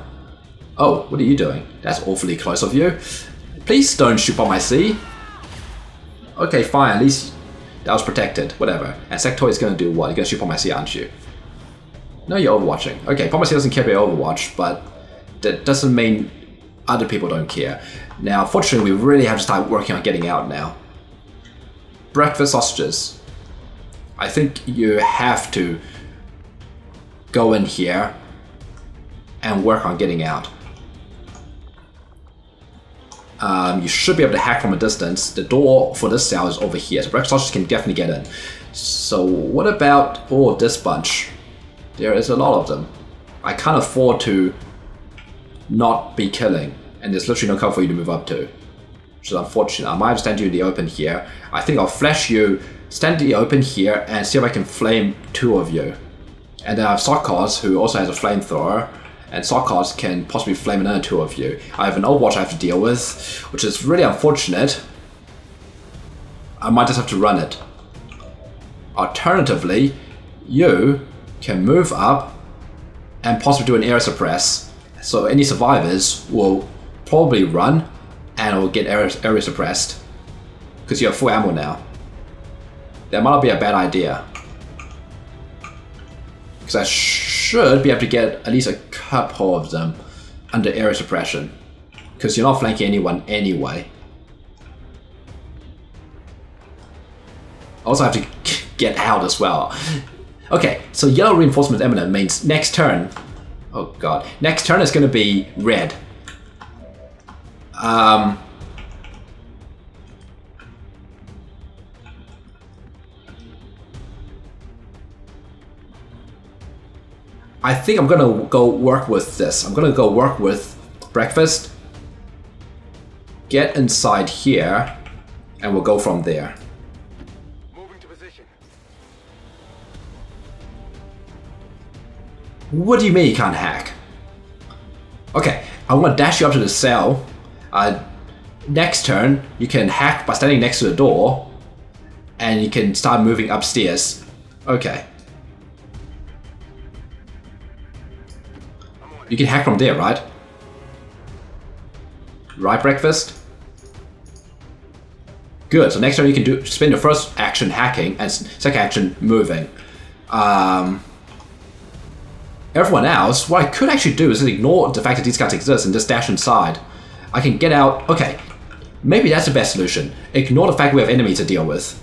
Oh, what are you doing? That's awfully close of you. Please don't shoot bomb I see. Okay, fine, at least that was protected, whatever. And sectoid is gonna do what? You're gonna shoot bomb I see, aren't you? No, you're overwatching. Okay, Pharmacy doesn't care about Overwatch, but that doesn't mean other people don't care. Now, fortunately, we really have to start working on getting out now. Breakfast sausages. I think you have to go in here and work on getting out. You should be able to hack from a distance. The door for this cell is over here, so breakfast sausages can definitely get in. So what about all of this bunch? There is a lot of them. I can't afford to not be killing, and there's literally no cover for you to move up to, which is unfortunate. I might have to stand you in the open here. I think I'll flash you, stand in the open here, and see if I can flame 2 of you. And then I have Sokos, who also has a flamethrower, and Sokos can possibly flame another 2 of you. I have an Overwatch I have to deal with, which is really unfortunate. I might just have to run it. Alternatively, you can move up and possibly do an air suppress. So any survivors will probably run and will get area suppressed because you have full ammo now. That might not be a bad idea, because I should be able to get at least a couple of them under area suppression, because you're not flanking anyone anyway. I also have to get out as well. Okay, so yellow reinforcement imminent means next turn. Oh god, next turn is going to be red. I think I'm gonna go work with this. I'm gonna go work with breakfast. Get inside here, and we'll go from there. Moving to position. What do you mean you can't hack? Okay, I want to dash you up to the cell. Next turn, you can hack by standing next to the door, and you can start moving upstairs. Okay. You can hack from there, right? Right, breakfast? Good, so next turn you can spend your first action hacking and second action moving. Everyone else, what I could actually do is just ignore the fact that these guys exist and just dash inside. I can get out. Okay, maybe that's the best solution. Ignore the fact we have enemies to deal with.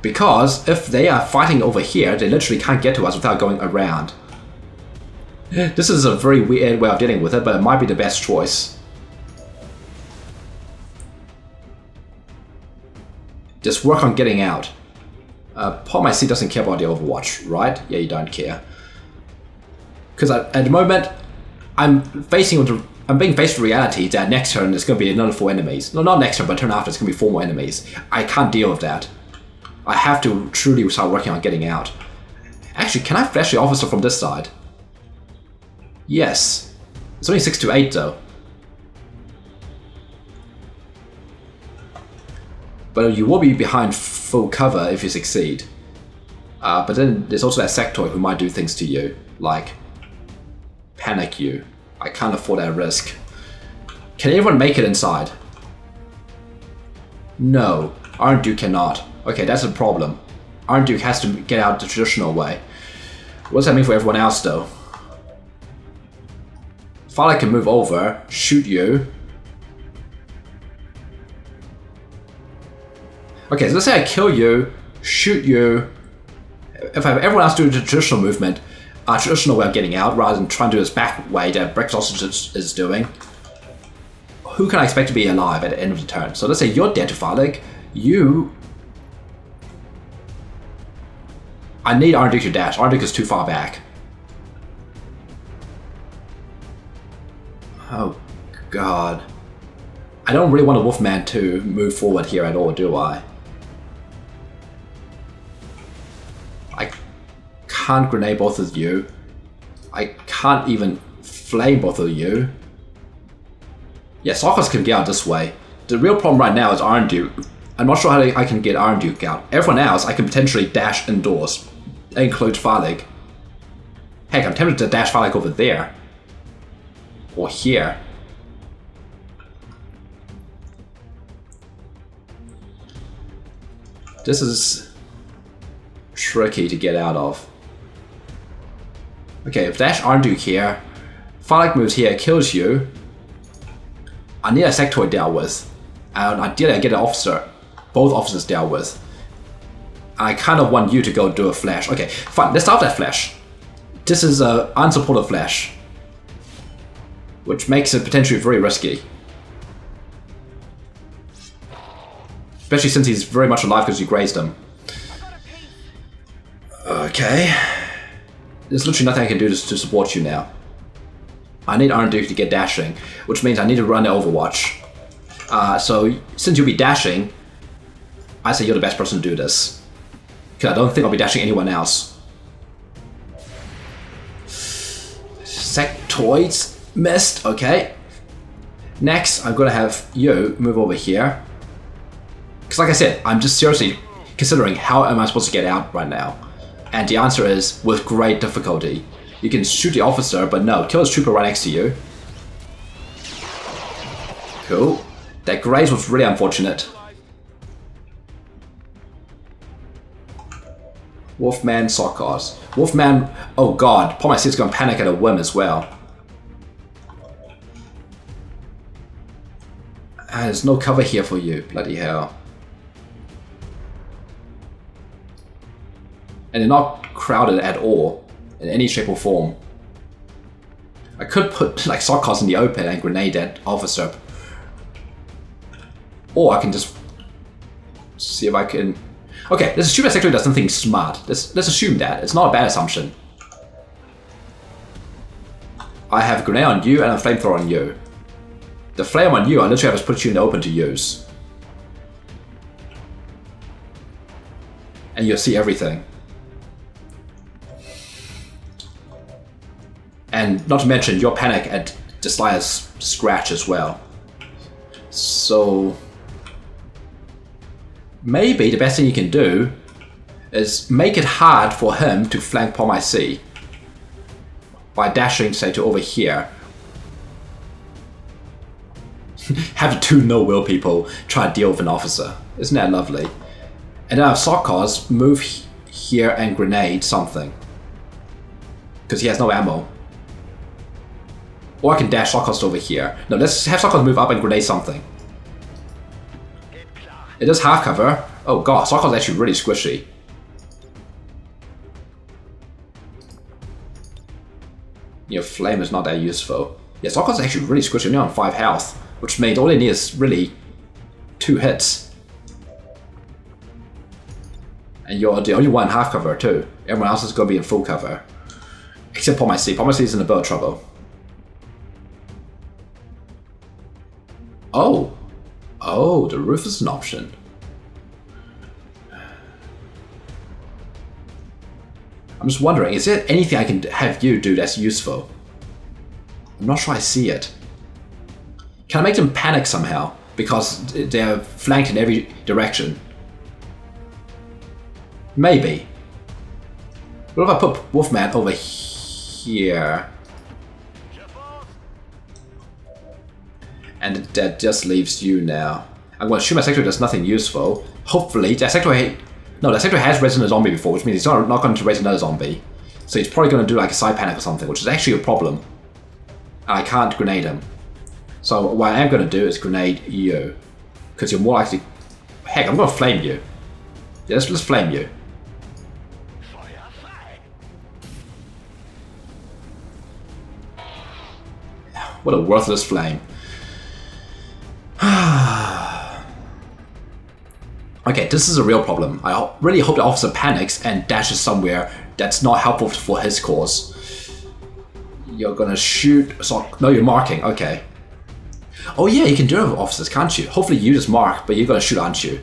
Because if they are fighting over here, they literally can't get to us without going around. This is a very weird way of dealing with it, but it might be the best choice. Just work on getting out. Paul my C doesn't care about the Overwatch, right? Yeah, you don't care. Because at the moment, I'm being faced with reality that next turn there's going to be another 4 enemies. No, not next turn, but turn after, it's going to be 4 more enemies. I can't deal with that. I have to truly start working on getting out. Actually, can I flash the officer from this side? Yes. It's only 6 to 8 though. But you will be behind full cover if you succeed. But then there's also that sectoid who might do things to you, like panic you. I can't afford that risk. Can everyone make it inside? No, Iron Duke cannot. Okay, that's a problem. Iron Duke has to get out the traditional way. What does that mean for everyone else though? Fala can move over, shoot you. Okay, so let's say I kill you, shoot you. If I have everyone else do the traditional movement, traditional way of getting out, rather than trying to do this back way that breakfast sausage is doing, who can I expect to be alive at the end of the turn? So let's say you're dead to Farlig. I need Arnduke to dash. Arnduke is too far back. Oh, God. I don't really want a Wolfman to move forward here at all, do I? I can't grenade both of you. I can't even flame both of you. Yeah, Sarkos can get out this way. The real problem right now is Iron Duke. I'm not sure how I can get Iron Duke out. Everyone else, I can potentially dash indoors. That includes Farlig. Heck, I'm tempted to dash Farlig over there. Or here. This is tricky to get out of. Okay, if dash undo here, Phallic moves here, kills you. I need a sectoid dealt with. And ideally I get an officer, both officers dealt with. I kind of want you to go do a flash. Okay, fine, let's start that flash. This is an unsupported flash, which makes it potentially very risky. Especially since he's very much alive because you grazed him. Okay. There's literally nothing I can do to support you now. I need undo to get dashing, which means I need to run the Overwatch. So, since you'll be dashing, I say you're the best person to do this. Because I don't think I'll be dashing anyone else. Sectoids missed, okay. Next, I'm gonna have you move over here. Because like I said, I'm just seriously considering how am I supposed to get out right now. And the answer is with great difficulty. You can shoot the officer, but no, kill his trooper right next to you. Cool. That graze was really unfortunate. Wolfman Sokos. Wolfman, oh god, Pomacy is going to panic at a whim as well. There's no cover here for you, bloody hell. And they're not crowded at all, in any shape or form. I could put like Sokos in the open and grenade that officer. Or I can just see if I can... Okay, let's assume that Secretary does something smart. Let's assume that. It's not a bad assumption. I have a grenade on you and a flamethrower on you. The flame on you, I literally have to put you in the open to use. And you'll see everything. And not to mention your panic at the slightest scratch as well. So... maybe the best thing you can do is make it hard for him to flank Pomacy by dashing, say, to over here. Have two no-will people try to deal with an officer. Isn't that lovely? And then have Sokos move here and grenade something. Because he has no ammo. Or I can dash Sokos over here. No, let's have Sokos move up and grenade something. It does half cover. Oh god, Sokos is actually really squishy. Your flame is not that useful. Yeah, Sokos is actually really squishy, only on 5 health. Which means all they need is really 2 hits. And you're the only one half cover too. Everyone else is going to be in full cover. Except Pomacy. Pomacy is in a bit of trouble. Oh. Oh, the roof is an option. I'm just wondering, is there anything I can have you do that's useful? I'm not sure I see it. Can I make them panic somehow? Because they're flanked in every direction. Maybe. What if I put Wolfman over here? And that just leaves you now. I'm going to shoot my sector does nothing useful. Hopefully, that sector... No, that sector has raised a zombie before, which means he's not going to raise another zombie. So he's probably going to do like a side panic or something, which is actually a problem. And I can't grenade him. So what I am going to do is grenade you. Because you're more likely... Heck, I'm going to flame you. Yeah, let's flame you. What a worthless flame. Okay, this is a real problem. I really hope the officer panics and dashes somewhere that's not helpful for his cause. You're gonna shoot... So, no, you're marking. Okay. Oh yeah, you can do it with officers, can't you? Hopefully you just mark, but you're gonna shoot, aren't you?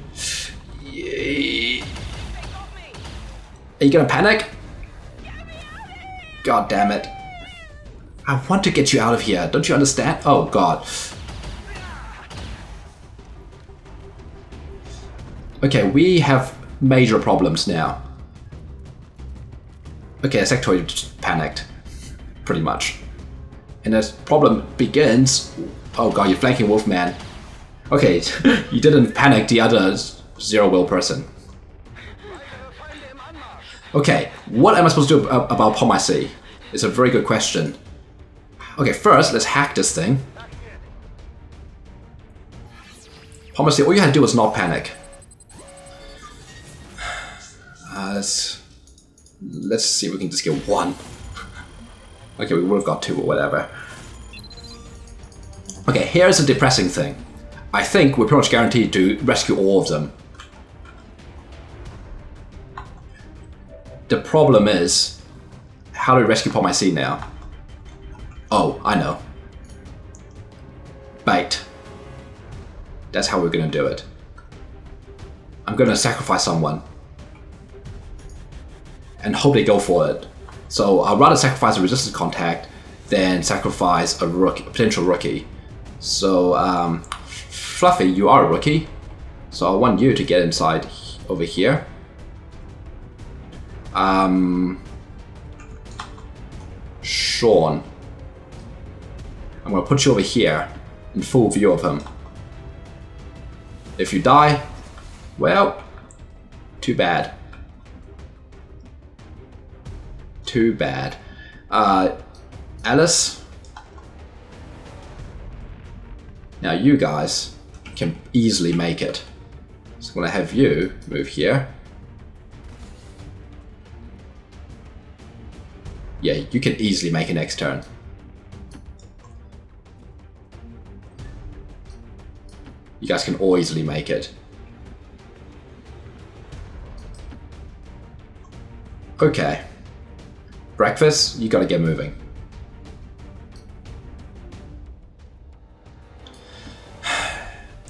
Are you gonna panic? God damn it. I want to get you out of here. Don't you understand? Oh god. Okay, we have major problems now. Okay, Sectoid just panicked. Pretty much. And this problem begins... Oh god, you're flanking Wolfman. Okay, you didn't panic the other zero-will person. Okay, what am I supposed to do about Pomacy? It's a very good question. Okay, first, let's hack this thing. Honestly, all you had to do was not panic. Let's see if we can just get one. Okay, we would have got two or whatever. Okay, here's a depressing thing. I think we're pretty much guaranteed to rescue all of them. The problem is, how do we rescue Palm IC now? Oh, I know. Bait. That's how we're gonna do it. I'm gonna sacrifice someone. And hope they go for it. So I'd rather sacrifice a resistance contact than sacrifice a potential rookie. So, Fluffy, you are a rookie. So I want you to get inside over here. Sean. I'm gonna put you over here in full view of him. If you die, well, too bad. Too bad. Alice. Now you guys can easily make it. So I'm gonna have you move here. Yeah, you can easily make it next turn. You guys can all easily make it. Okay. Breakfast, you gotta get moving.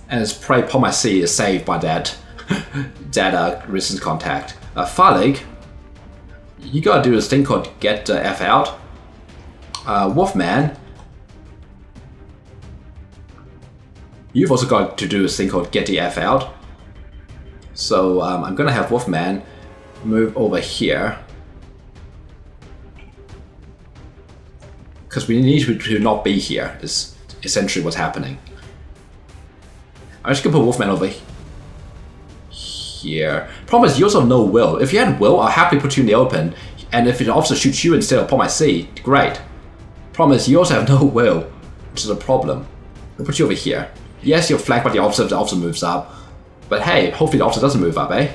And it's probably Palm IC is saved by that resistance contact. Falig, you gotta do this thing called get the F out. Wolfman, you've also got to do this thing called get the F out. So I'm gonna have Wolfman move over here. Because we need to not be here, is essentially what's happening. I'm just gonna put Wolfman over here. Problem is, you also have no will. If you had will, I'll happily put you in the open. And if the officer shoots you instead of Palm IC, great. Problem is, you also have no will, which is a problem. I'll put you over here. Yes, you're flanked by the officer if the officer moves up. But hey, hopefully the officer doesn't move up, eh?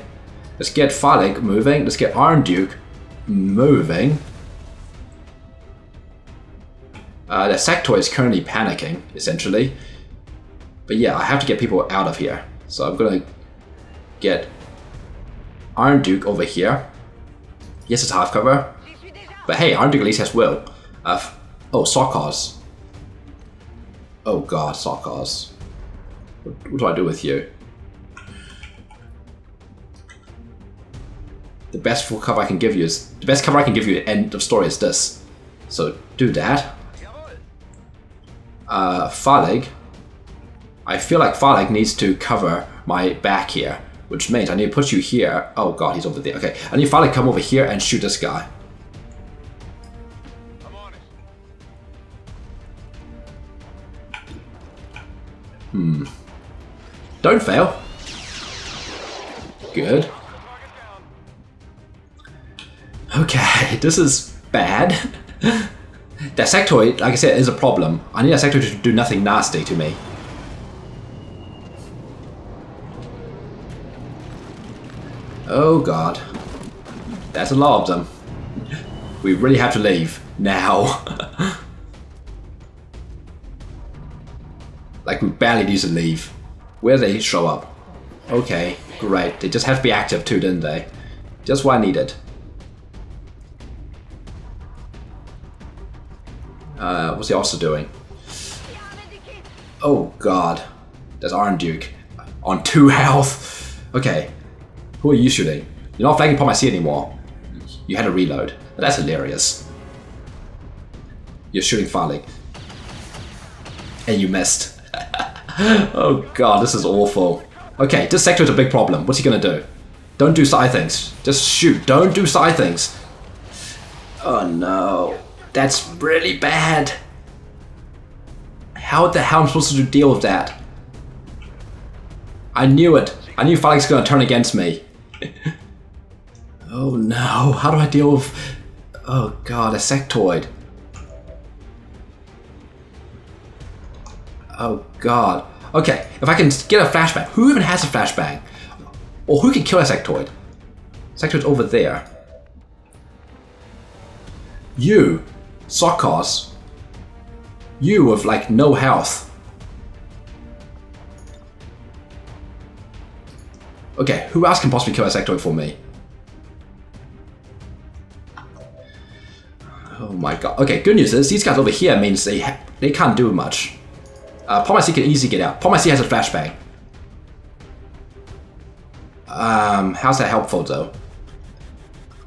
Let's get Falig moving. Let's get Iron Duke moving. The sector is currently panicking, essentially. But yeah, I have to get people out of here. So I'm gonna get Iron Duke over here. Yes, it's half cover. But hey, Iron Duke at least has will. Oh, Sarkaz. Oh god, Sarkaz. What do I do with you? The best full cover I can give you is... The best cover I can give you at end of story is this. So do that. Falig. I feel like Falig needs to cover my back here, which means I need to put you here. Oh god, he's over there. Okay, I need Falig to come over here and shoot this guy. I'm on it. Don't fail. Good. Okay, this is bad. That sectoid, like I said, is a problem. I need that sectoid to do nothing nasty to me. Oh god. That's a lot of them. We really have to leave. Now. Like we barely need to leave. Where they show up? Okay, great. They just have to be active too, didn't they? Just what I needed. What's he also doing? Oh god. There's Iron Duke. On 2 health. Okay. Who are you shooting? You're not flanking Palm IC anymore. You had to reload. That's hilarious. You're shooting Falig. And you missed. Oh god, this is awful. Okay, this sector is a big problem. What's he gonna do? Don't do side things. Just shoot. Don't do side things. Oh no. That's really bad. How the hell am I supposed to deal with that? I knew it. I knew Falig's gonna turn against me. Oh no. How do I deal with... Oh god, a sectoid. Oh god. Okay, if I can get a flashbang. Who even has a flashbang? Or who can kill a sectoid? Sectoid's over there. You, Sokos. You with like no health. Okay, who else can possibly kill a sectoid for me? Oh my god. Okay, good news is these guys over here means they can't do much. Pomacy can easily get out. Pomacy has a flashbang. How's that helpful though?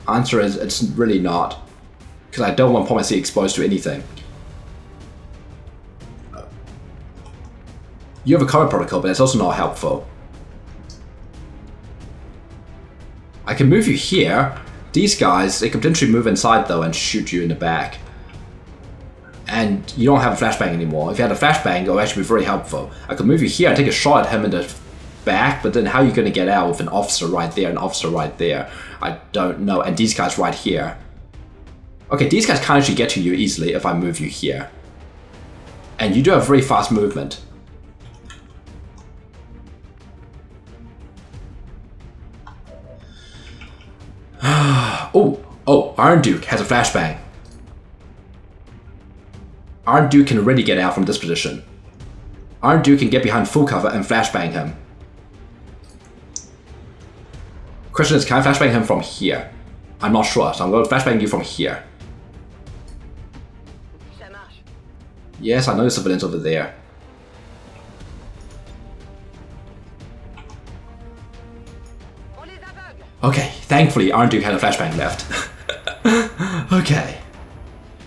Answer is it's really not. Because I don't want Pomacy exposed to anything. You have a cover protocol, but it's also not helpful. I can move you here. These guys, they could potentially move inside though and shoot you in the back. And you don't have a flashbang anymore. If you had a flashbang, it would actually be very helpful. I could move you here and take a shot at him in the back, but then how are you going to get out with an officer right there, an officer right there? I don't know. And these guys right here. Okay, these guys can't actually get to you easily if I move you here. And you do have very fast movement. Oh, Iron Duke has a flashbang. Iron Duke can really get out from this position. Iron Duke can get behind full cover and flashbang him. Question is, can I flashbang him from here? I'm not sure, so I'm going to flashbang you from here. Yes, I know the civilians over there. Okay, thankfully Iron Duke had a flashbang left. Okay.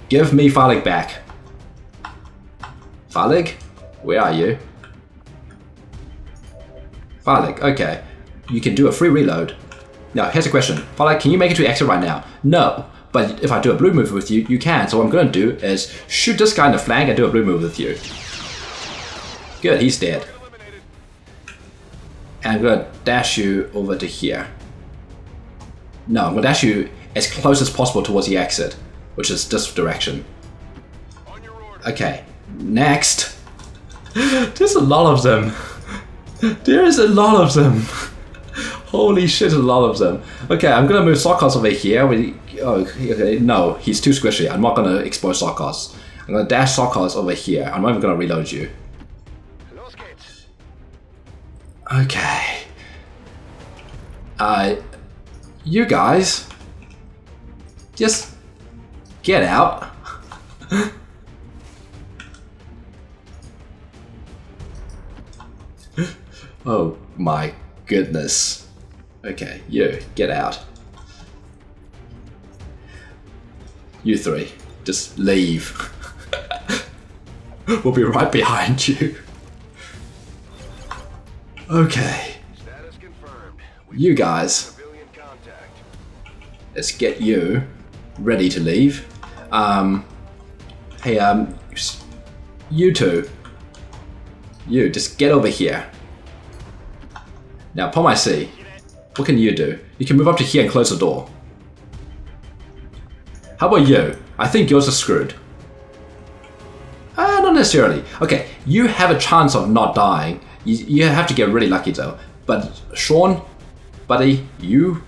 Give me Falig back. Falig? Where are you? Falig, okay. You can do a free reload. Now, here's a question. Falig, can you make it to the exit right now? No. But if I do a blue move with you, you can. So what I'm going to do is shoot this guy in the flank and do a blue move with you. Good, he's dead. And I'm going to dash you over to here. No, I'm going to dash you as close as possible towards the exit, which is this direction. Okay, next. There's a lot of them. There is a lot of them. Holy shit, a lot of them. Okay, I'm going to move Sokos over here. Oh, okay, no, he's too squishy. I'm not going to expose Sokos. I'm going to dash Sokos over here. I'm not even going to reload you. Okay. You guys, just get out. Oh my goodness. Okay, you, get out. You three, just leave. We'll be right behind you. Okay. You guys. Let's get you ready to leave. Hey, you two. You, just get over here. Now, upon my C, what can you do? You can move up to here and close the door. How about you? I think yours are screwed. Not necessarily. Okay, you have a chance of not dying. You have to get really lucky though. But Sean, buddy, you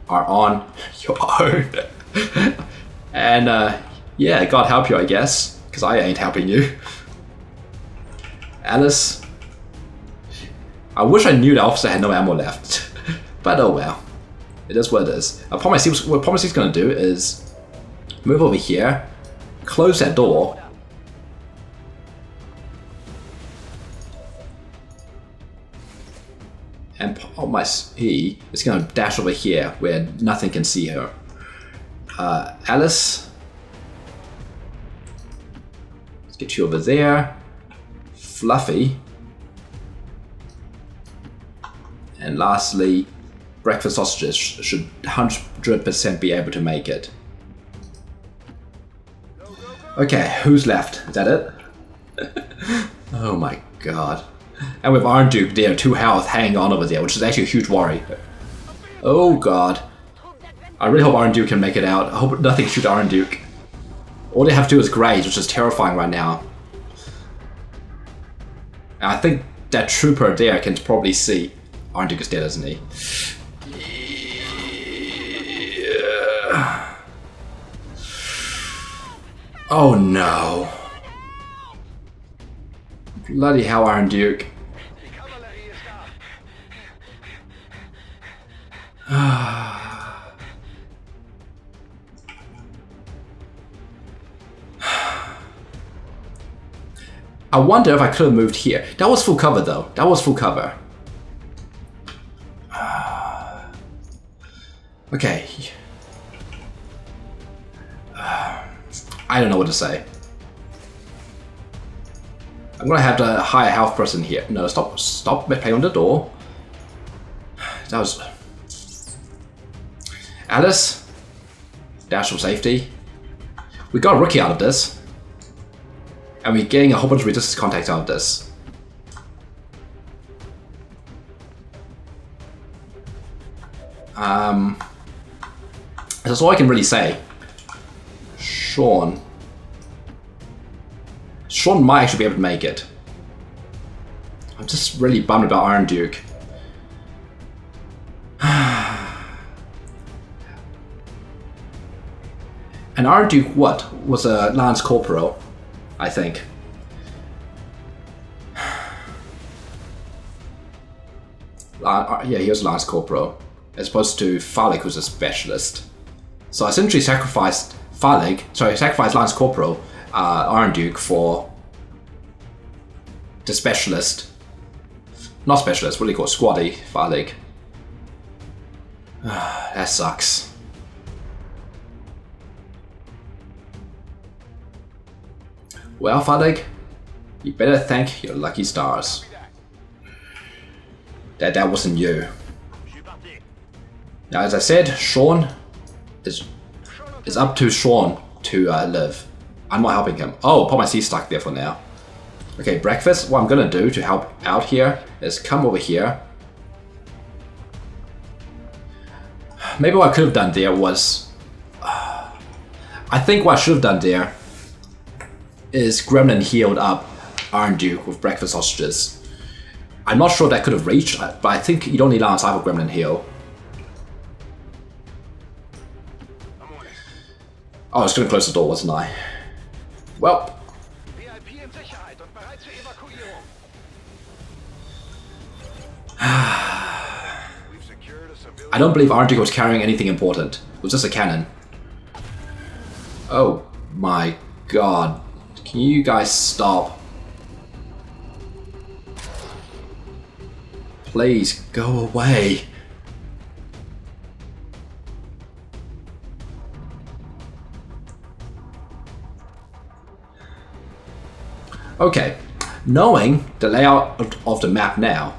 are on your own. And yeah, God help you, I guess, because I ain't helping you. Alice, I wish I knew the officer had no ammo left, but oh well, it is what it is. What Pomacy's gonna do is move over here, close that door, and Pomacy is gonna dash over here where nothing can see her. Alice, let's get you over there. Fluffy. And lastly, breakfast sausages should 100% be able to make it. Okay, who's left? Is that it? Oh my god. And with Iron Duke there, 2 health hanging on over there, which is actually a huge worry. Oh god. I really hope Iron Duke can make it out. I hope nothing shoot Iron Duke. All they have to do is graze, which is terrifying right now. And I think that trooper there can probably see. Iron Duke is dead, isn't he? Yeah. Oh no. Bloody hell, Iron Duke. I wonder if I could have moved here. That was full cover though. That was full cover. Okay. I don't know what to say. I'm gonna have the higher health person here. No, stop playing on the door. That was... Alice? Dash for safety. We got a rookie out of this. And we're getting a whole bunch of resistance contacts out of this. That's all I can really say. Sean might actually be able to make it. I'm just really bummed about Iron Duke. And Iron Duke, what? Was a Lance Corporal, I think. Yeah, he was a Lance Corporal, as opposed to Phallic, who's a Specialist. So I essentially sacrificed sacrificed Lance Corporal, Iron Duke, for the Specialist. Not Specialist, what do you call it? Squaddy, Phallic. That sucks. Well, Phallic, you better thank your lucky stars that wasn't you. Now, as I said, Sean is up to Sean to live. I'm not helping him. Oh, put my C stuck there for now. Okay, breakfast. What I'm gonna do to help out here is come over here. Maybe what I could have done there was... I think what I should have done there is Gremlin healed up Iron Duke with breakfast sausages. I'm not sure that could have reached, but I think you don't need Lance to have a Gremlin heal. Oh, I was gonna close the door, wasn't I? Well. I don't believe Iron Duke was carrying anything important. It was just a cannon. Oh my god. Can you guys stop? Please, go away. Okay, knowing the layout of the map now.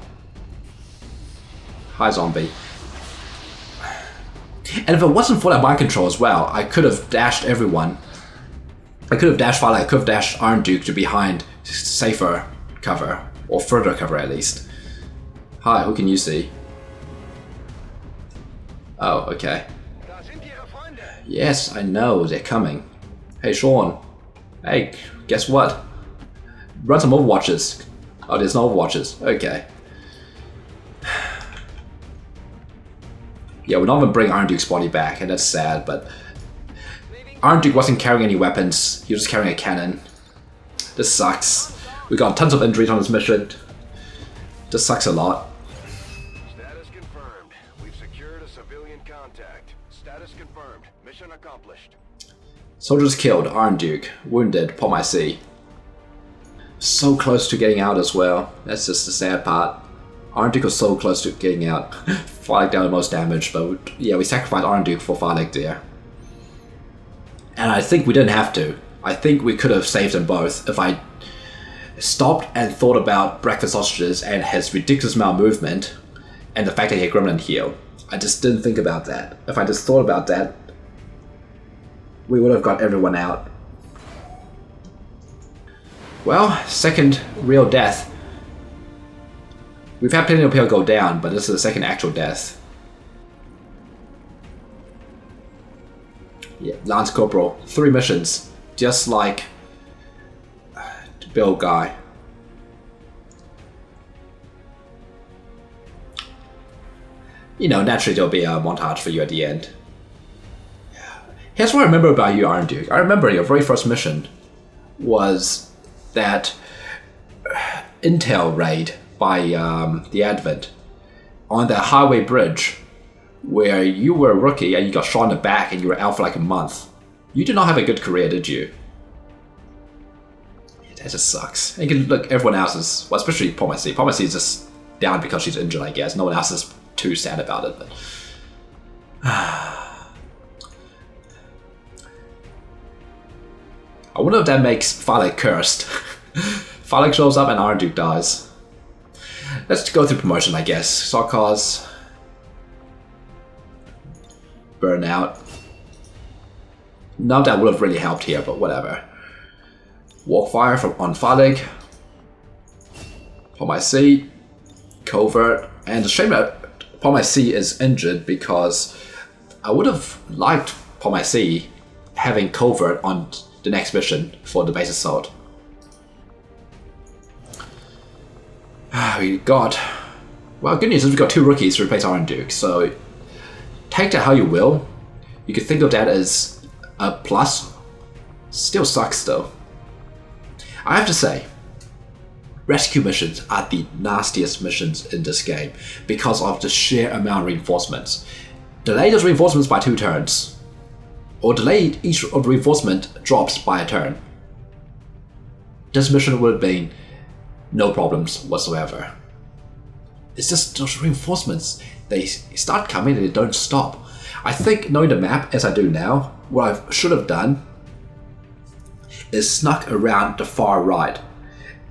Hi, zombie. And if it wasn't for that mind control as well, I could have dashed everyone. I could have dashed Violet, I could have dashed Iron Duke to behind safer cover, or further cover at least. Hi, who can you see? Oh, okay. Yes, I know, they're coming. Hey, Sean. Hey, guess what? Run some Overwatches. Oh, there's no Overwatches. Okay. Yeah, we're not gonna bring Iron Duke's body back, and that's sad, but... Iron Duke wasn't carrying any weapons, he was just carrying a cannon. This sucks. We got tons of injuries on this mission. This sucks a lot. Status confirmed. We've secured a civilian contact. Status confirmed. Mission accomplished. Soldiers killed, Iron Duke. Wounded, Pom IC. So close to getting out as well. That's just the sad part. Iron Duke was so close to getting out. Phallic down the most damage, but yeah, we sacrificed Iron Duke for Phallic there. And I think we didn't have to. I think we could have saved them both if I stopped and thought about breakfast sausages and his ridiculous amount of movement and the fact that he had Gremlin heal. I just didn't think about that. If I just thought about that, we would have got everyone out. Well, second real death. We've had plenty of people go down, but this is the second actual death. Yeah, Lance Corporal. 3 missions. Just like Bill Guy. You know, naturally there'll be a montage for you at the end. Here's what I remember about you, Iron Duke. I remember your very first mission was that intel raid by the Advent on the highway bridge where you were a rookie and you got shot in the back and you were out for like a month. You did not have a good career, did you? That just sucks. And you can look, everyone else is, well, especially Pomacy. Pomacy is just down because she's injured, I guess. No one else is too sad about it, but... I wonder if that makes Phallic cursed. Phallic shows up and Iron Duke dies. Let's go through promotion, I guess. Sarkaz. Burnout. None of that would have really helped here, but whatever. Walkfire on Phallic. Pomacy. Covert. And the shame that Pomacy is injured because I would have liked Pomacy having Covert on the next mission for the base assault. We got... Well, good news is we've got 2 rookies to replace Iron Duke, so take that how you will. You could think of that as a plus. Still sucks though. I have to say, rescue missions are the nastiest missions in this game because of the sheer amount of reinforcements. Delay those reinforcements by 2 turns. Or delay each of the reinforcement drops by a turn. This mission would have been no problems whatsoever. It's just those reinforcements, they start coming and they don't stop. I think knowing the map as I do now, what I should have done is snuck around the far right.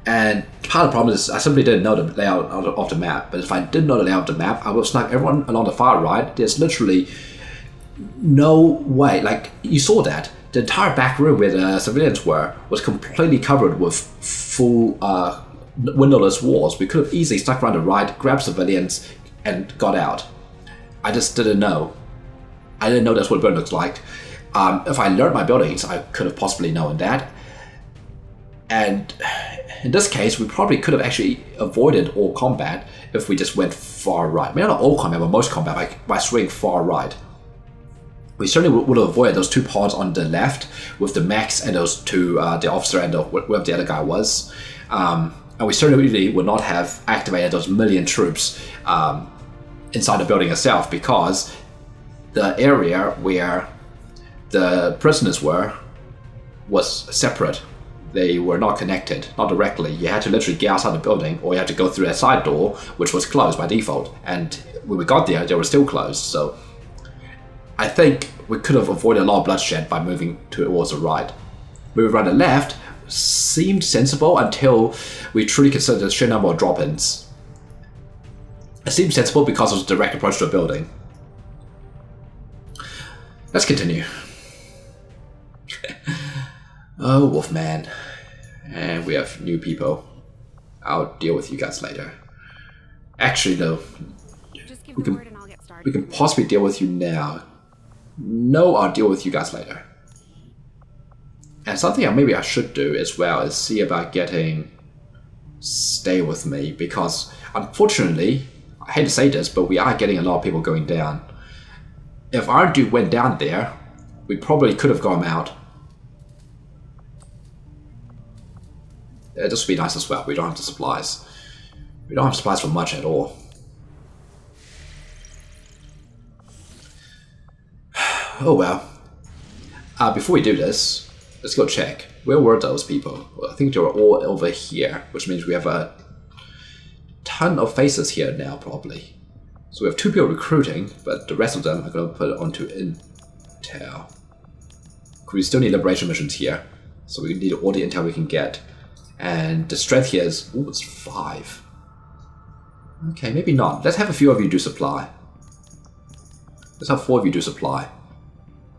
And part of the problem is I simply didn't know the layout of the map, but if I did know the layout of the map, I would have snuck everyone along the far right. There's literally no way, like you saw that the entire back room where the civilians were was completely covered with full windowless walls. We could have easily stuck around the right, grabbed civilians, and got out. I just didn't know. I didn't know that's what a building looks like. If I learned my buildings, I could have possibly known that. And in this case, we probably could have actually avoided all combat if we just went far right. Maybe not all combat, but most combat by swinging far right. We certainly would have avoided those 2 pods on the left with the mechs and those 2, the officer and whoever the other guy was. And we certainly would not have activated those million troops inside the building itself because the area where the prisoners were was separate. They were not connected, not directly. You had to literally get outside the building or you had to go through a side door which was closed by default. And when we got there, they were still closed. So I think we could have avoided a lot of bloodshed by moving towards the right. Moving around the left seemed sensible until we truly considered the sheer number of drop-ins. It seemed sensible because it was a direct approach to a building. Let's continue. Oh, Wolfman. And we have new people. I'll deal with you guys later. Actually, though, we can possibly deal with you now. No, I'll deal with you guys later. And something maybe I should do as well is see about getting Stay With Me, because unfortunately, I hate to say this, but we are getting a lot of people going down. If our dude went down there, we probably could have got him out. This would be nice as well. We don't have the supplies. We don't have supplies for much at all. Oh well. Before we do this, let's go check. Where were those people? Well, I think they were all over here, which means we have a ton of faces here now, probably. So we have 2 people recruiting, but the rest of them are going to put it onto intel. We still need liberation missions here, so we need all the intel we can get. And the strength here is, ooh, it's 5. Okay, maybe not. Let's have a few of you do supply. Let's have 4 of you do supply.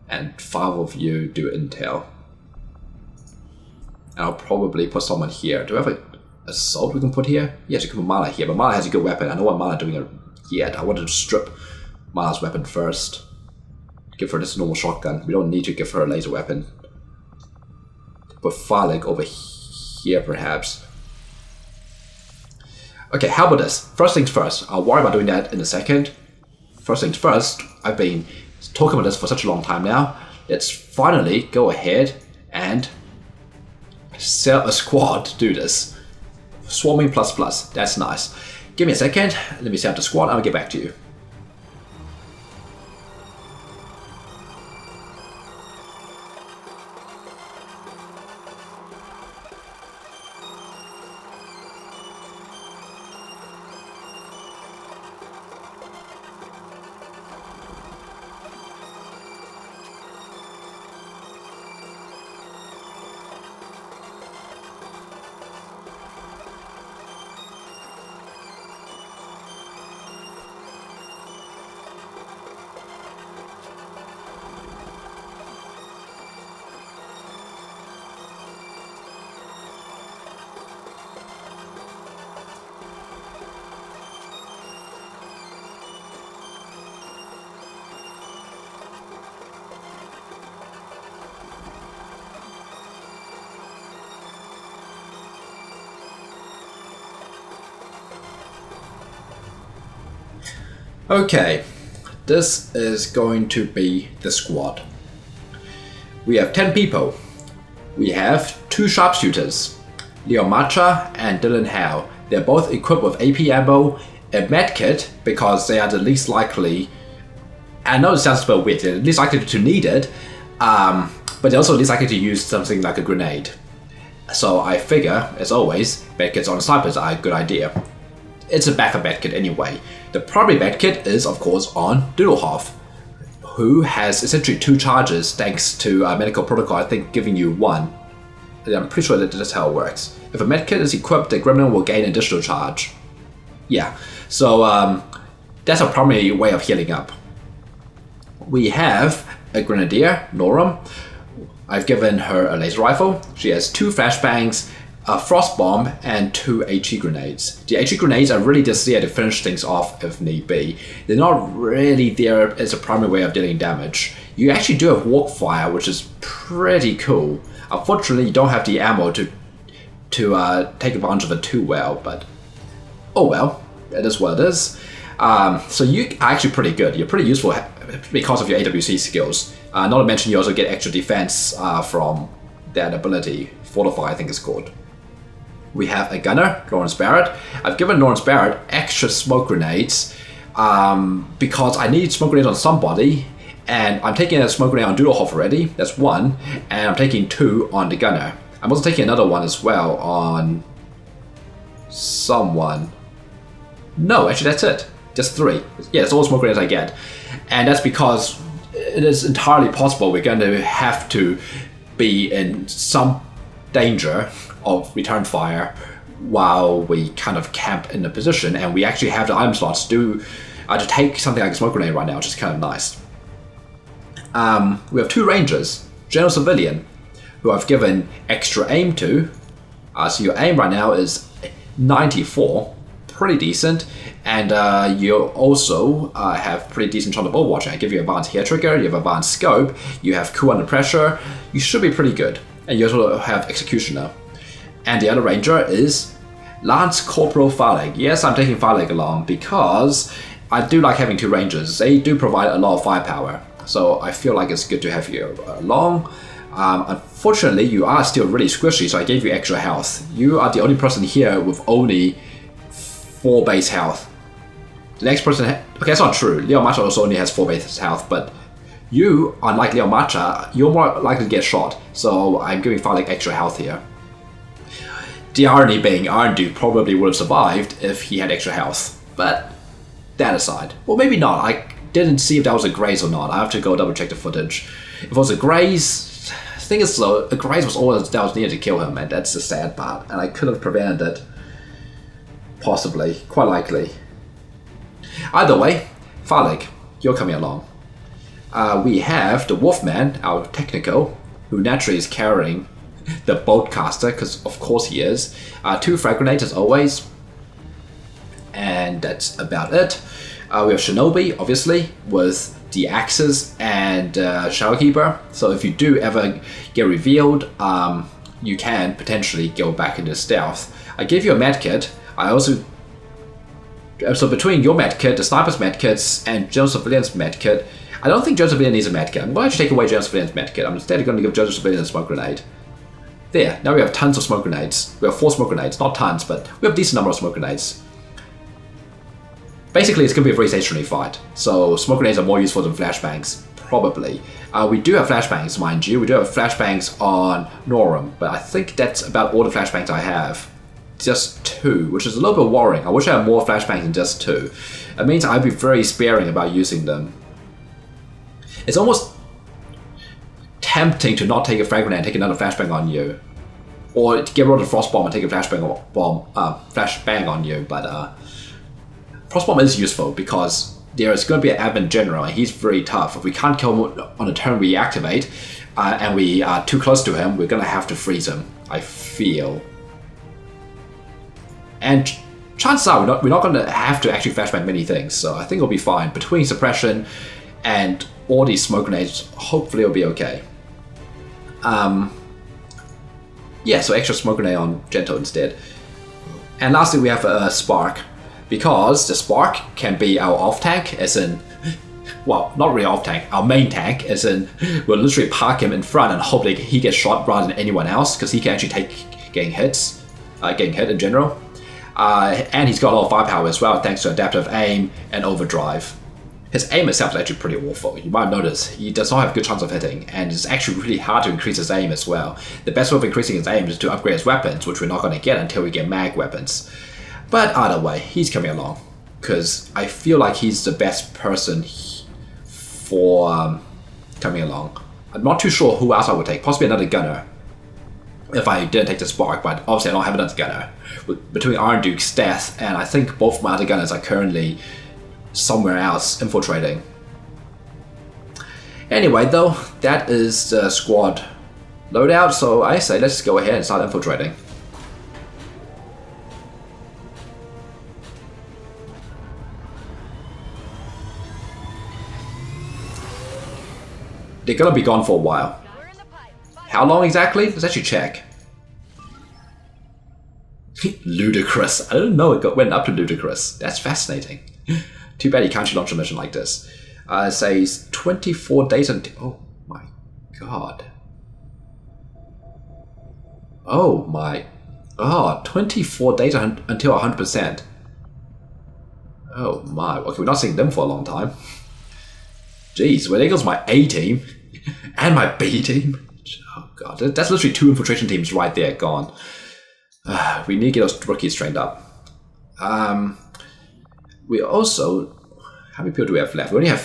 And 5 of you do intel. And I'll probably put someone here. Do we have an assault we can put here? Yes, you can put Mana here, but Mana has a good weapon. I don't want Mana doing it yet. I wanted to strip Mana's weapon first. give her this normal shotgun. We don't need to give her a laser weapon. Put Phallic over here, perhaps. Okay, how about this? First things first. I'll worry about doing that in a second. First things first, I've been talking about this for such a long time now. Let's finally go ahead and set a squad to do this. Swarming plus plus, that's nice. Give me a second, let me set up the squad, I'll get back to you. Okay, this is going to be the squad. We have 10 people. We have 2 sharpshooters, Leo Macha and Dylan Howe. They're both equipped with AP ammo, a medkit, because they are the least likely, I know it sounds a bit weird, they're least likely to need it, but they're also least likely to use something like a grenade. So I figure, as always, medkits on snipers are a good idea. It's a backup medkit anyway. The primary medkit is, of course, on Doodlehoff, who has essentially 2 charges thanks to medical protocol, I think giving you 1. I'm pretty sure that that's how it works. If a medkit is equipped, the Gremlin will gain additional charge. Yeah, so that's a primary way of healing up. We have a Grenadier, Noram. I've given her a laser rifle. She has 2 flashbangs, a frost bomb, and 2 HE grenades. The HE grenades are really just there to finish things off if need be. They're not really there as a primary way of dealing damage. You actually do have walk fire, which is pretty cool. Unfortunately, you don't have the ammo to take advantage of it too well, but oh well, it is what it is. So you are actually pretty good. You're pretty useful because of your AWC skills. Not to mention you also get extra defense from that ability, Fortify I think it's called. We have a gunner, Lawrence Barrett. I've given Lawrence Barrett extra smoke grenades because I need smoke grenades on somebody, and I'm taking a smoke grenade on Doodlehoff already, that's 1, and I'm taking 2 on the gunner. I'm also taking another one as well on someone. No, actually that's it, just 3. Yeah, that's all the smoke grenades I get. And that's because it is entirely possible we're going to have to be in some danger of return fire while we kind of camp in the position, and we actually have the item slots to take something like a smoke grenade right now, which is kind of nice. We have 2 rangers, General Civilian, who I've given extra aim to. So your aim right now is 94, pretty decent, and you also have pretty decent shot of Overwatch. I give you advanced hair trigger, you have advanced scope, you have cool under pressure, you should be pretty good, and you also have Executioner. And the other ranger is Lance Corporal Phallic. Yes, I'm taking Phallic along because I do like having 2 rangers. They do provide a lot of firepower, so I feel like it's good to have you along. Unfortunately, you are still really squishy, so I gave you extra health. You are the only person here with only 4 base health. The next person, okay, that's not true. Leo Macha also only has 4 base health, but you, unlike Leo Macha, you're more likely to get shot, so I'm giving Phallic extra health here. The irony being, Iron Duke probably would have survived if he had extra health, but that aside. Well, maybe not. I didn't see if that was a graze or not. I have to go double check the footage. If it was a graze, the thing is though, a graze was all that was needed to kill him, and that's the sad part, and I could have prevented it. Possibly, quite likely. Either way, Phallic, you're coming along. We have the Wolfman, our technical, who naturally is carrying the Boltcaster, because of course he is. 2 frag grenades as always. And that's about it. We have Shinobi, obviously, with the axes and Shadowkeeper. So if you do ever get revealed, you can potentially go back into stealth. I gave you a medkit. I also so between your medkit, the sniper's medkits, and General Civilian's medkit, I don't think General Civilian needs a medkit. I'm going to actually take away General Civilian's medkit. I'm instead going to give General Civilian a smoke grenade. There, now we have tons of smoke grenades. We have 4 smoke grenades, not tons, but we have a decent number of smoke grenades. Basically, it's going to be a very stationary fight, so smoke grenades are more useful than flashbangs, probably. We do have flashbangs, mind you. We do have flashbangs on Norum, but I think that's about all the flashbangs I have. Just 2, which is a little bit worrying. I wish I had more flashbangs than just 2. It means I'd be very sparing about using them. It's almost tempting to not take a frag grenade and take another flashbang on you, or to get rid of the frost bomb and take a flashbang on you, but Frostbomb is useful because there is going to be an admin general and he's very tough. If we can't kill him on the turn we activate and we are too close to him, we're going to have to freeze him, I feel. And chances are we're not going to have to actually flashbang many things, so I think it'll be fine. Between suppression and all these smoke grenades, hopefully it'll be okay. Yeah, so extra smoke grenade on Gento instead. And lastly we have a Spark. Because the Spark can be our off-tank, as in, well, not really off-tank, our main tank, as in, we'll literally park him in front and hope that he gets shot rather than anyone else, because he can actually take getting hit in general. And he's got a lot of firepower as well, thanks to adaptive aim and overdrive. His aim itself is actually pretty awful. You might notice he does not have a good chance of hitting, and it's actually really hard to increase his aim as well. The best way of increasing his aim is to upgrade his weapons, which we're not going to get until we get mag weapons. But either way, he's coming along, because I feel like he's the best person for coming along. I'm not too sure who else I would take, possibly another gunner, if I didn't take the Spark, but obviously I don't have another gunner. Between Iron Duke's death, and I think both my other gunners are currently somewhere else infiltrating. Anyway though, that is the squad loadout, so I say let's go ahead and start infiltrating. They're gonna be gone for a while. How long exactly? Let's actually check. Ludicrous. I didn't know it went up to ludicrous. That's fascinating. Too bad you can't launch a mission like this. It says 24 days until... Oh my god. Oh my god. 24 days until 100%. Oh my. Okay, we're not seeing them for a long time. Jeez, well there goes my A team. And my B team. Oh god, that's literally 2 infiltration teams right there gone. We need to get those rookies trained up. We also... How many people do we have left? We only have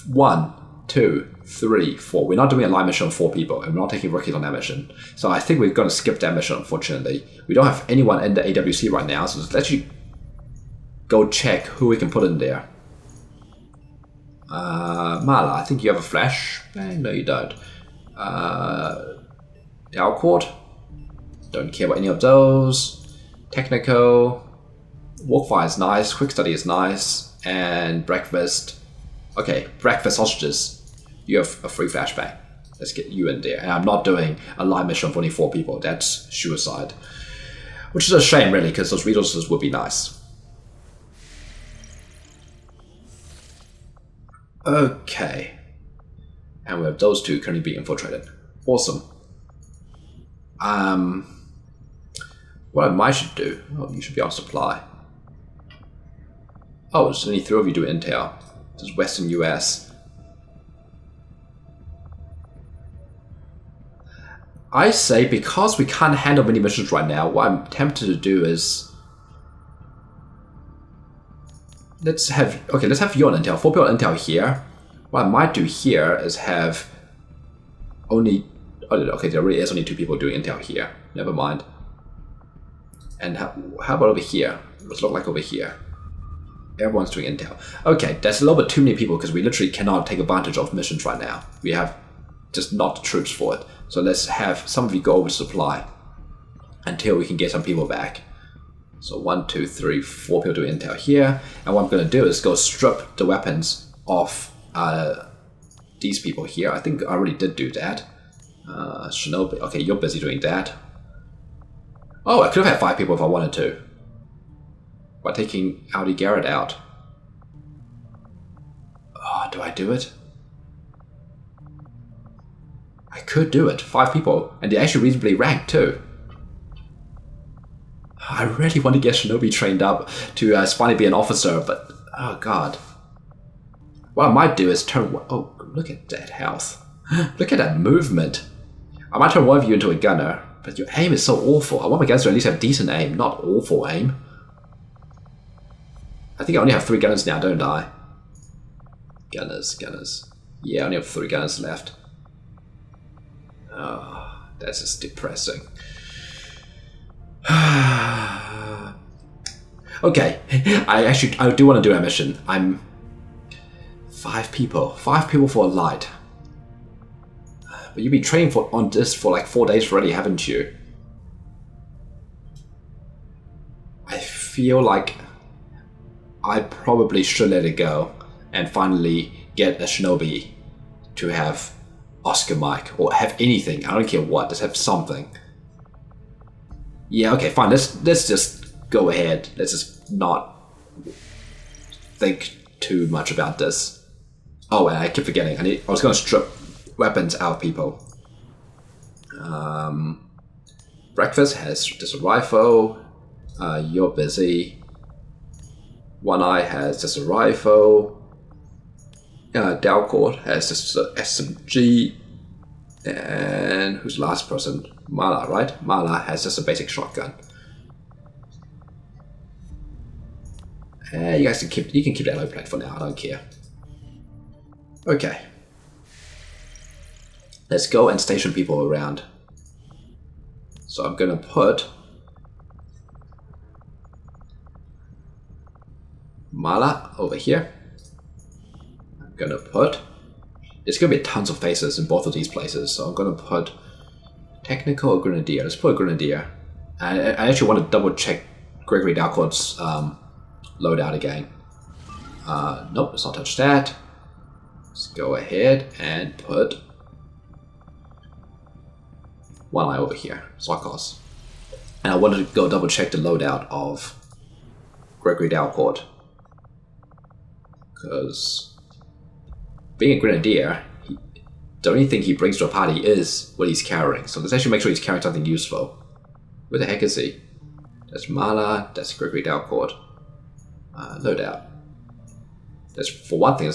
1, 2, 3, 4. We're not doing a line mission of 4 people, and we're not taking rookies on that mission. So I think we're going to skip that mission, unfortunately. We don't have anyone in the AWC right now, so let's actually go check who we can put in there. Mala, I think you have a flash. No, you don't. Alcord. Don't care about any of those. Technico. Walkfire is nice. Quick Study is nice. And Breakfast. Okay, Breakfast Sausages. You have a free flashbang. Let's get you in there. And I'm not doing a line mission of only 4 people. That's suicide. Which is a shame, really, because those resources would be nice. Okay. And we have those 2 currently being infiltrated. Awesome. What I might should do... Oh, you should be on supply. Oh, there's only 3 of you doing intel. This is Western US. I say, because we can't handle many missions right now, what I'm tempted to do is... Let's have you on intel. 4 people on intel here. What I might do here is have only... Oh, okay, there really is only 2 people doing intel here. Never mind. And how about over here? What's it look like over here? Everyone's doing intel. Okay, that's a little bit too many people because we literally cannot take advantage of missions right now. We have just not the troops for it. So let's have some of you go over to supply until we can get some people back. So 1, 2, 3, 4 people doing intel here. And what I'm going to do is go strip the weapons off these people here. I think I already did do that. Shinobi, okay, you're busy doing that. Oh, I could have had 5 people if I wanted to. By taking Audi Garrett out. Oh, do I do it? I could do it. 5 people. And they're actually reasonably ranked too. I really want to get Shinobi trained up to finally be an officer, but oh god. What I might do is turn... Oh, look at that health. Look at that movement. I might turn one of you into a gunner, but your aim is so awful. I want my guns to at least have decent aim, not awful aim. I think I only have 3 gunners now, don't I? Gunners. Yeah, I only have 3 gunners left. Oh, that's just depressing. Okay, I do want to do a mission. I'm 5 people for a light. But you've been training on this for like 4 days already, haven't you? I feel like I probably should let it go and finally get a Shinobi to have Oscar Mike or have anything. I don't care what, just have something. Yeah, okay, fine. Let's just go ahead. Let's just not think too much about this. Oh, and I keep forgetting. I was going to strip weapons out of people. Breakfast has just a rifle. You're busy. One Eye has just a rifle. Dalcourt has just an SMG. And who's the last person? Mala, right? Mala has just a basic shotgun. You guys can keep that low plate for now. I don't care. Okay. Let's go and station people around. So I'm gonna put Mala over here. I'm gonna put... There's gonna be tons of faces in both of these places, so I'm gonna put Technical or Grenadier. Let's put a Grenadier. I actually want to double check Gregory Dalcourt's loadout again. Nope, let's not touch that. Let's go ahead and put One Eye over here, Sarkos. And I wanted to go double check the loadout of Gregory Dalcourt. Because being a Grenadier, the only thing he brings to a party is what he's carrying. So let's actually make sure he's carrying something useful. Where the heck is he? That's Mala, that's Gregory Dalcourt. Loadout. That's, for one thing,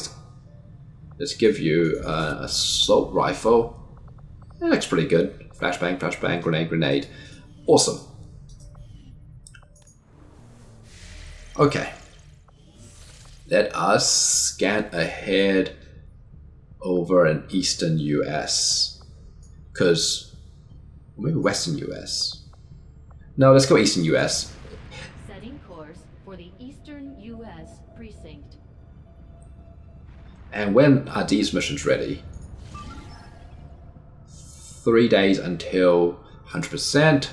let's give you an assault rifle. That looks pretty good. Flashbang, grenade. Awesome. Okay. Let us scan ahead over in eastern US. Because maybe western US. No, let's go eastern US. Setting course for the eastern US precinct. And when are these missions ready? 3 days until 100%,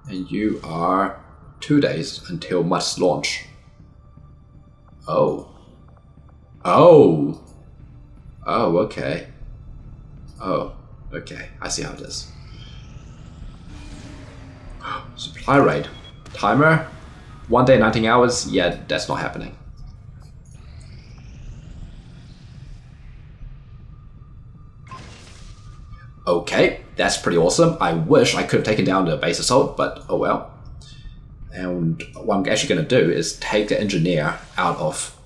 and you are 2 days until must launch. Oh, okay. Oh, okay. I see how it is. Supply rate. Timer. 1 day, 19 hours. Yeah, that's not happening. Okay, that's pretty awesome. I wish I could have taken down the base assault, but oh well. And what I'm actually going to do is take the engineer out of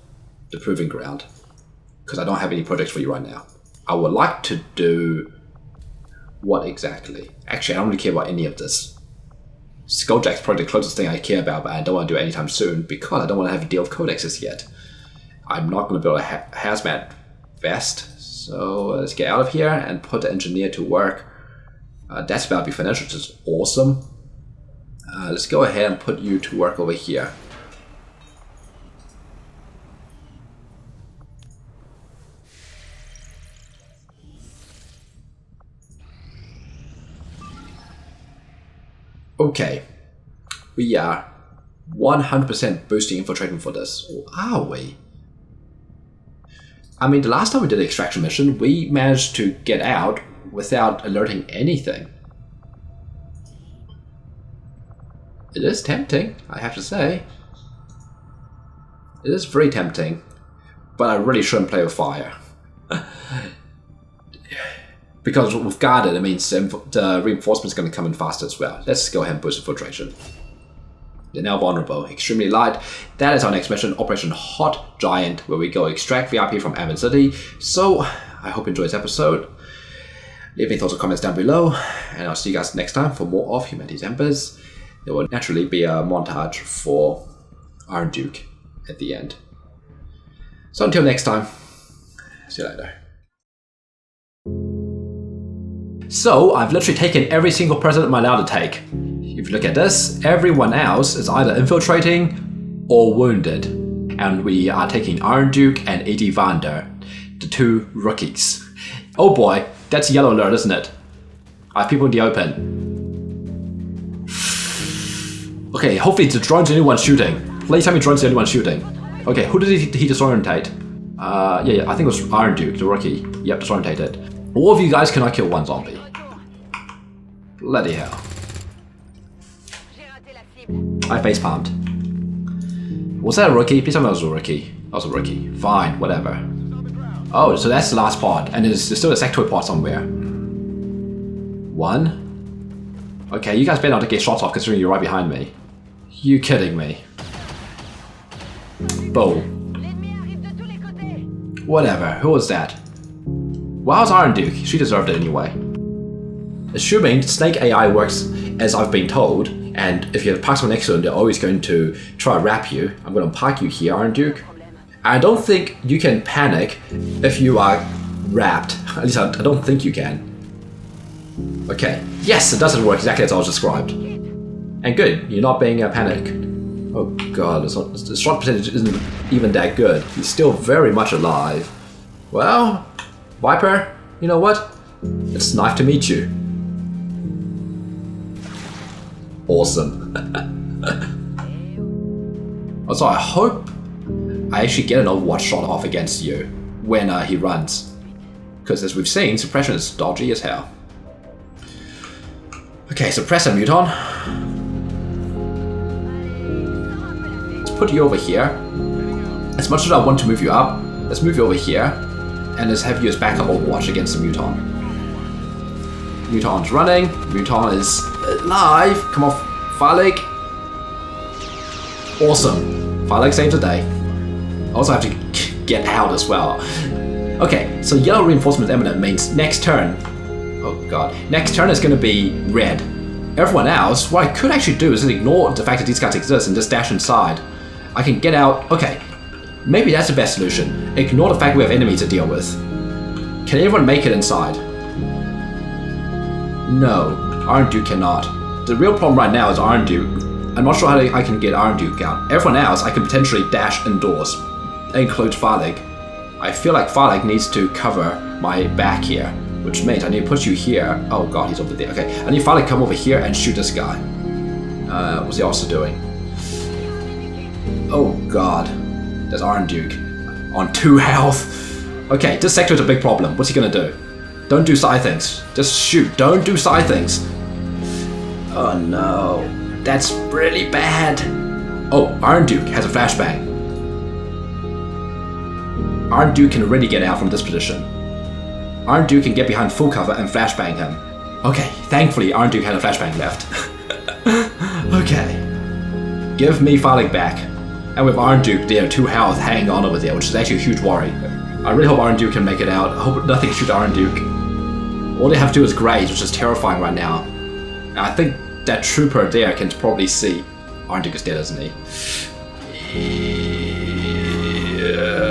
the proving ground, because I don't have any projects for you right now. I would like to do... What exactly? Actually, I don't really care about any of this. Skulljack's probably the closest thing I care about, but I don't want to do it anytime soon, because I don't want to have to deal with codexes yet. I'm not going to build a hazmat vest. So let's get out of here and put the engineer to work. That's about to be finished, which is awesome. Let's go ahead and put you to work over here. Okay, we are 100% boosting infiltration for this. Or are we? I mean, the last time we did the extraction mission, we managed to get out without alerting anything. It is tempting, I have to say. It is very tempting, but I really shouldn't play with fire. Because with guarded, it means the reinforcement's going to come in faster as well. Let's go ahead and boost infiltration. They're now vulnerable, extremely light. That is our next mission, Operation Hot Giant, where we go extract VIP from Embers City. So, I hope you enjoyed this episode. Leave any thoughts or comments down below, and I'll see you guys next time for more of Humanity's Embers. There will naturally be a montage for Iron Duke at the end. So until next time, see you later. So, I've literally taken every single president I'm allowed to take. If you look at this, everyone else is either infiltrating or wounded. And we are taking Iron Duke and Eddie Vander, the two rookies. Oh boy, that's yellow alert, isn't it? I have people in the open. Okay, hopefully the drone's the only one shooting. Please tell me drone's the only one shooting. Okay, who did he disorientate? Yeah, I think it was Iron Duke, the rookie. Yep, disorientated. All of you guys cannot kill one zombie. Bloody hell. I facepalmed. Was that a rookie? Please tell me that was a rookie. That was a rookie. Fine, whatever. Oh, so that's the last pod. And there's still a sectoid pod somewhere. One? Okay, you guys better not get shots off considering you're right behind me. You kidding me? Boom. Whatever, who was that? Well, how's Iron Duke? She deserved it anyway. Assuming Snake AI works as I've been told, and if you have parked someone next to them, they're always going to try to wrap you. I'm going to park you here, Iron Duke. I don't think you can panic if you are wrapped. At least I don't think you can. Okay. Yes, it doesn't work exactly as I was described. And good, you're not being panicked. Oh god, the shot percentage isn't even that good. He's still very much alive. Well, Viper, you know what? It's nice to meet you. Awesome. Also, I hope I actually get an Overwatch shot off against you when he runs. Because as we've seen, suppression is dodgy as hell. Okay, suppress a muton. Let's put you over here. As much as I want to move you up, let's move you over here. And let's have you as backup Overwatch against the muton. Muton's running. Muton is alive. Come on, Phallic. Awesome. Phallic saved the day. I also have to get out as well. Okay, so yellow reinforcement imminent means next turn. Oh god. Next turn is going to be red. Everyone else, what I could actually do is ignore the fact that these guys exist and just dash inside. I can get out. Okay, maybe that's the best solution. Ignore the fact we have enemies to deal with. Can anyone make it inside? No, Iron Duke cannot. The real problem right now is Iron Duke. I'm not sure how I can get Iron Duke out. Everyone else, I can potentially dash indoors. That includes Phallic. I feel like Phallic needs to cover my back here, which means I need to put you here. Oh god, he's over there. Okay, I need Phallic to come over here and shoot this guy. What's he also doing? Oh god, there's Iron Duke on 2 health. Okay, this sector is a big problem. What's he gonna do? Don't do side things. Just shoot. Don't do side things. Oh no, that's really bad. Oh, Iron Duke has a flashbang. Iron Duke can really get out from this position. Iron Duke can get behind full cover and flashbang him. Okay, thankfully Iron Duke had a flashbang left. Okay. Give me Phallic back. And with Iron Duke, they have 2 health hanging on over there, which is actually a huge worry. I really hope Iron Duke can make it out. I hope nothing can shoot Iron Duke. All they have to do is graze, which is terrifying right now. And I think that trooper there can probably see. Iron Duke is dead, isn't he? Yeah.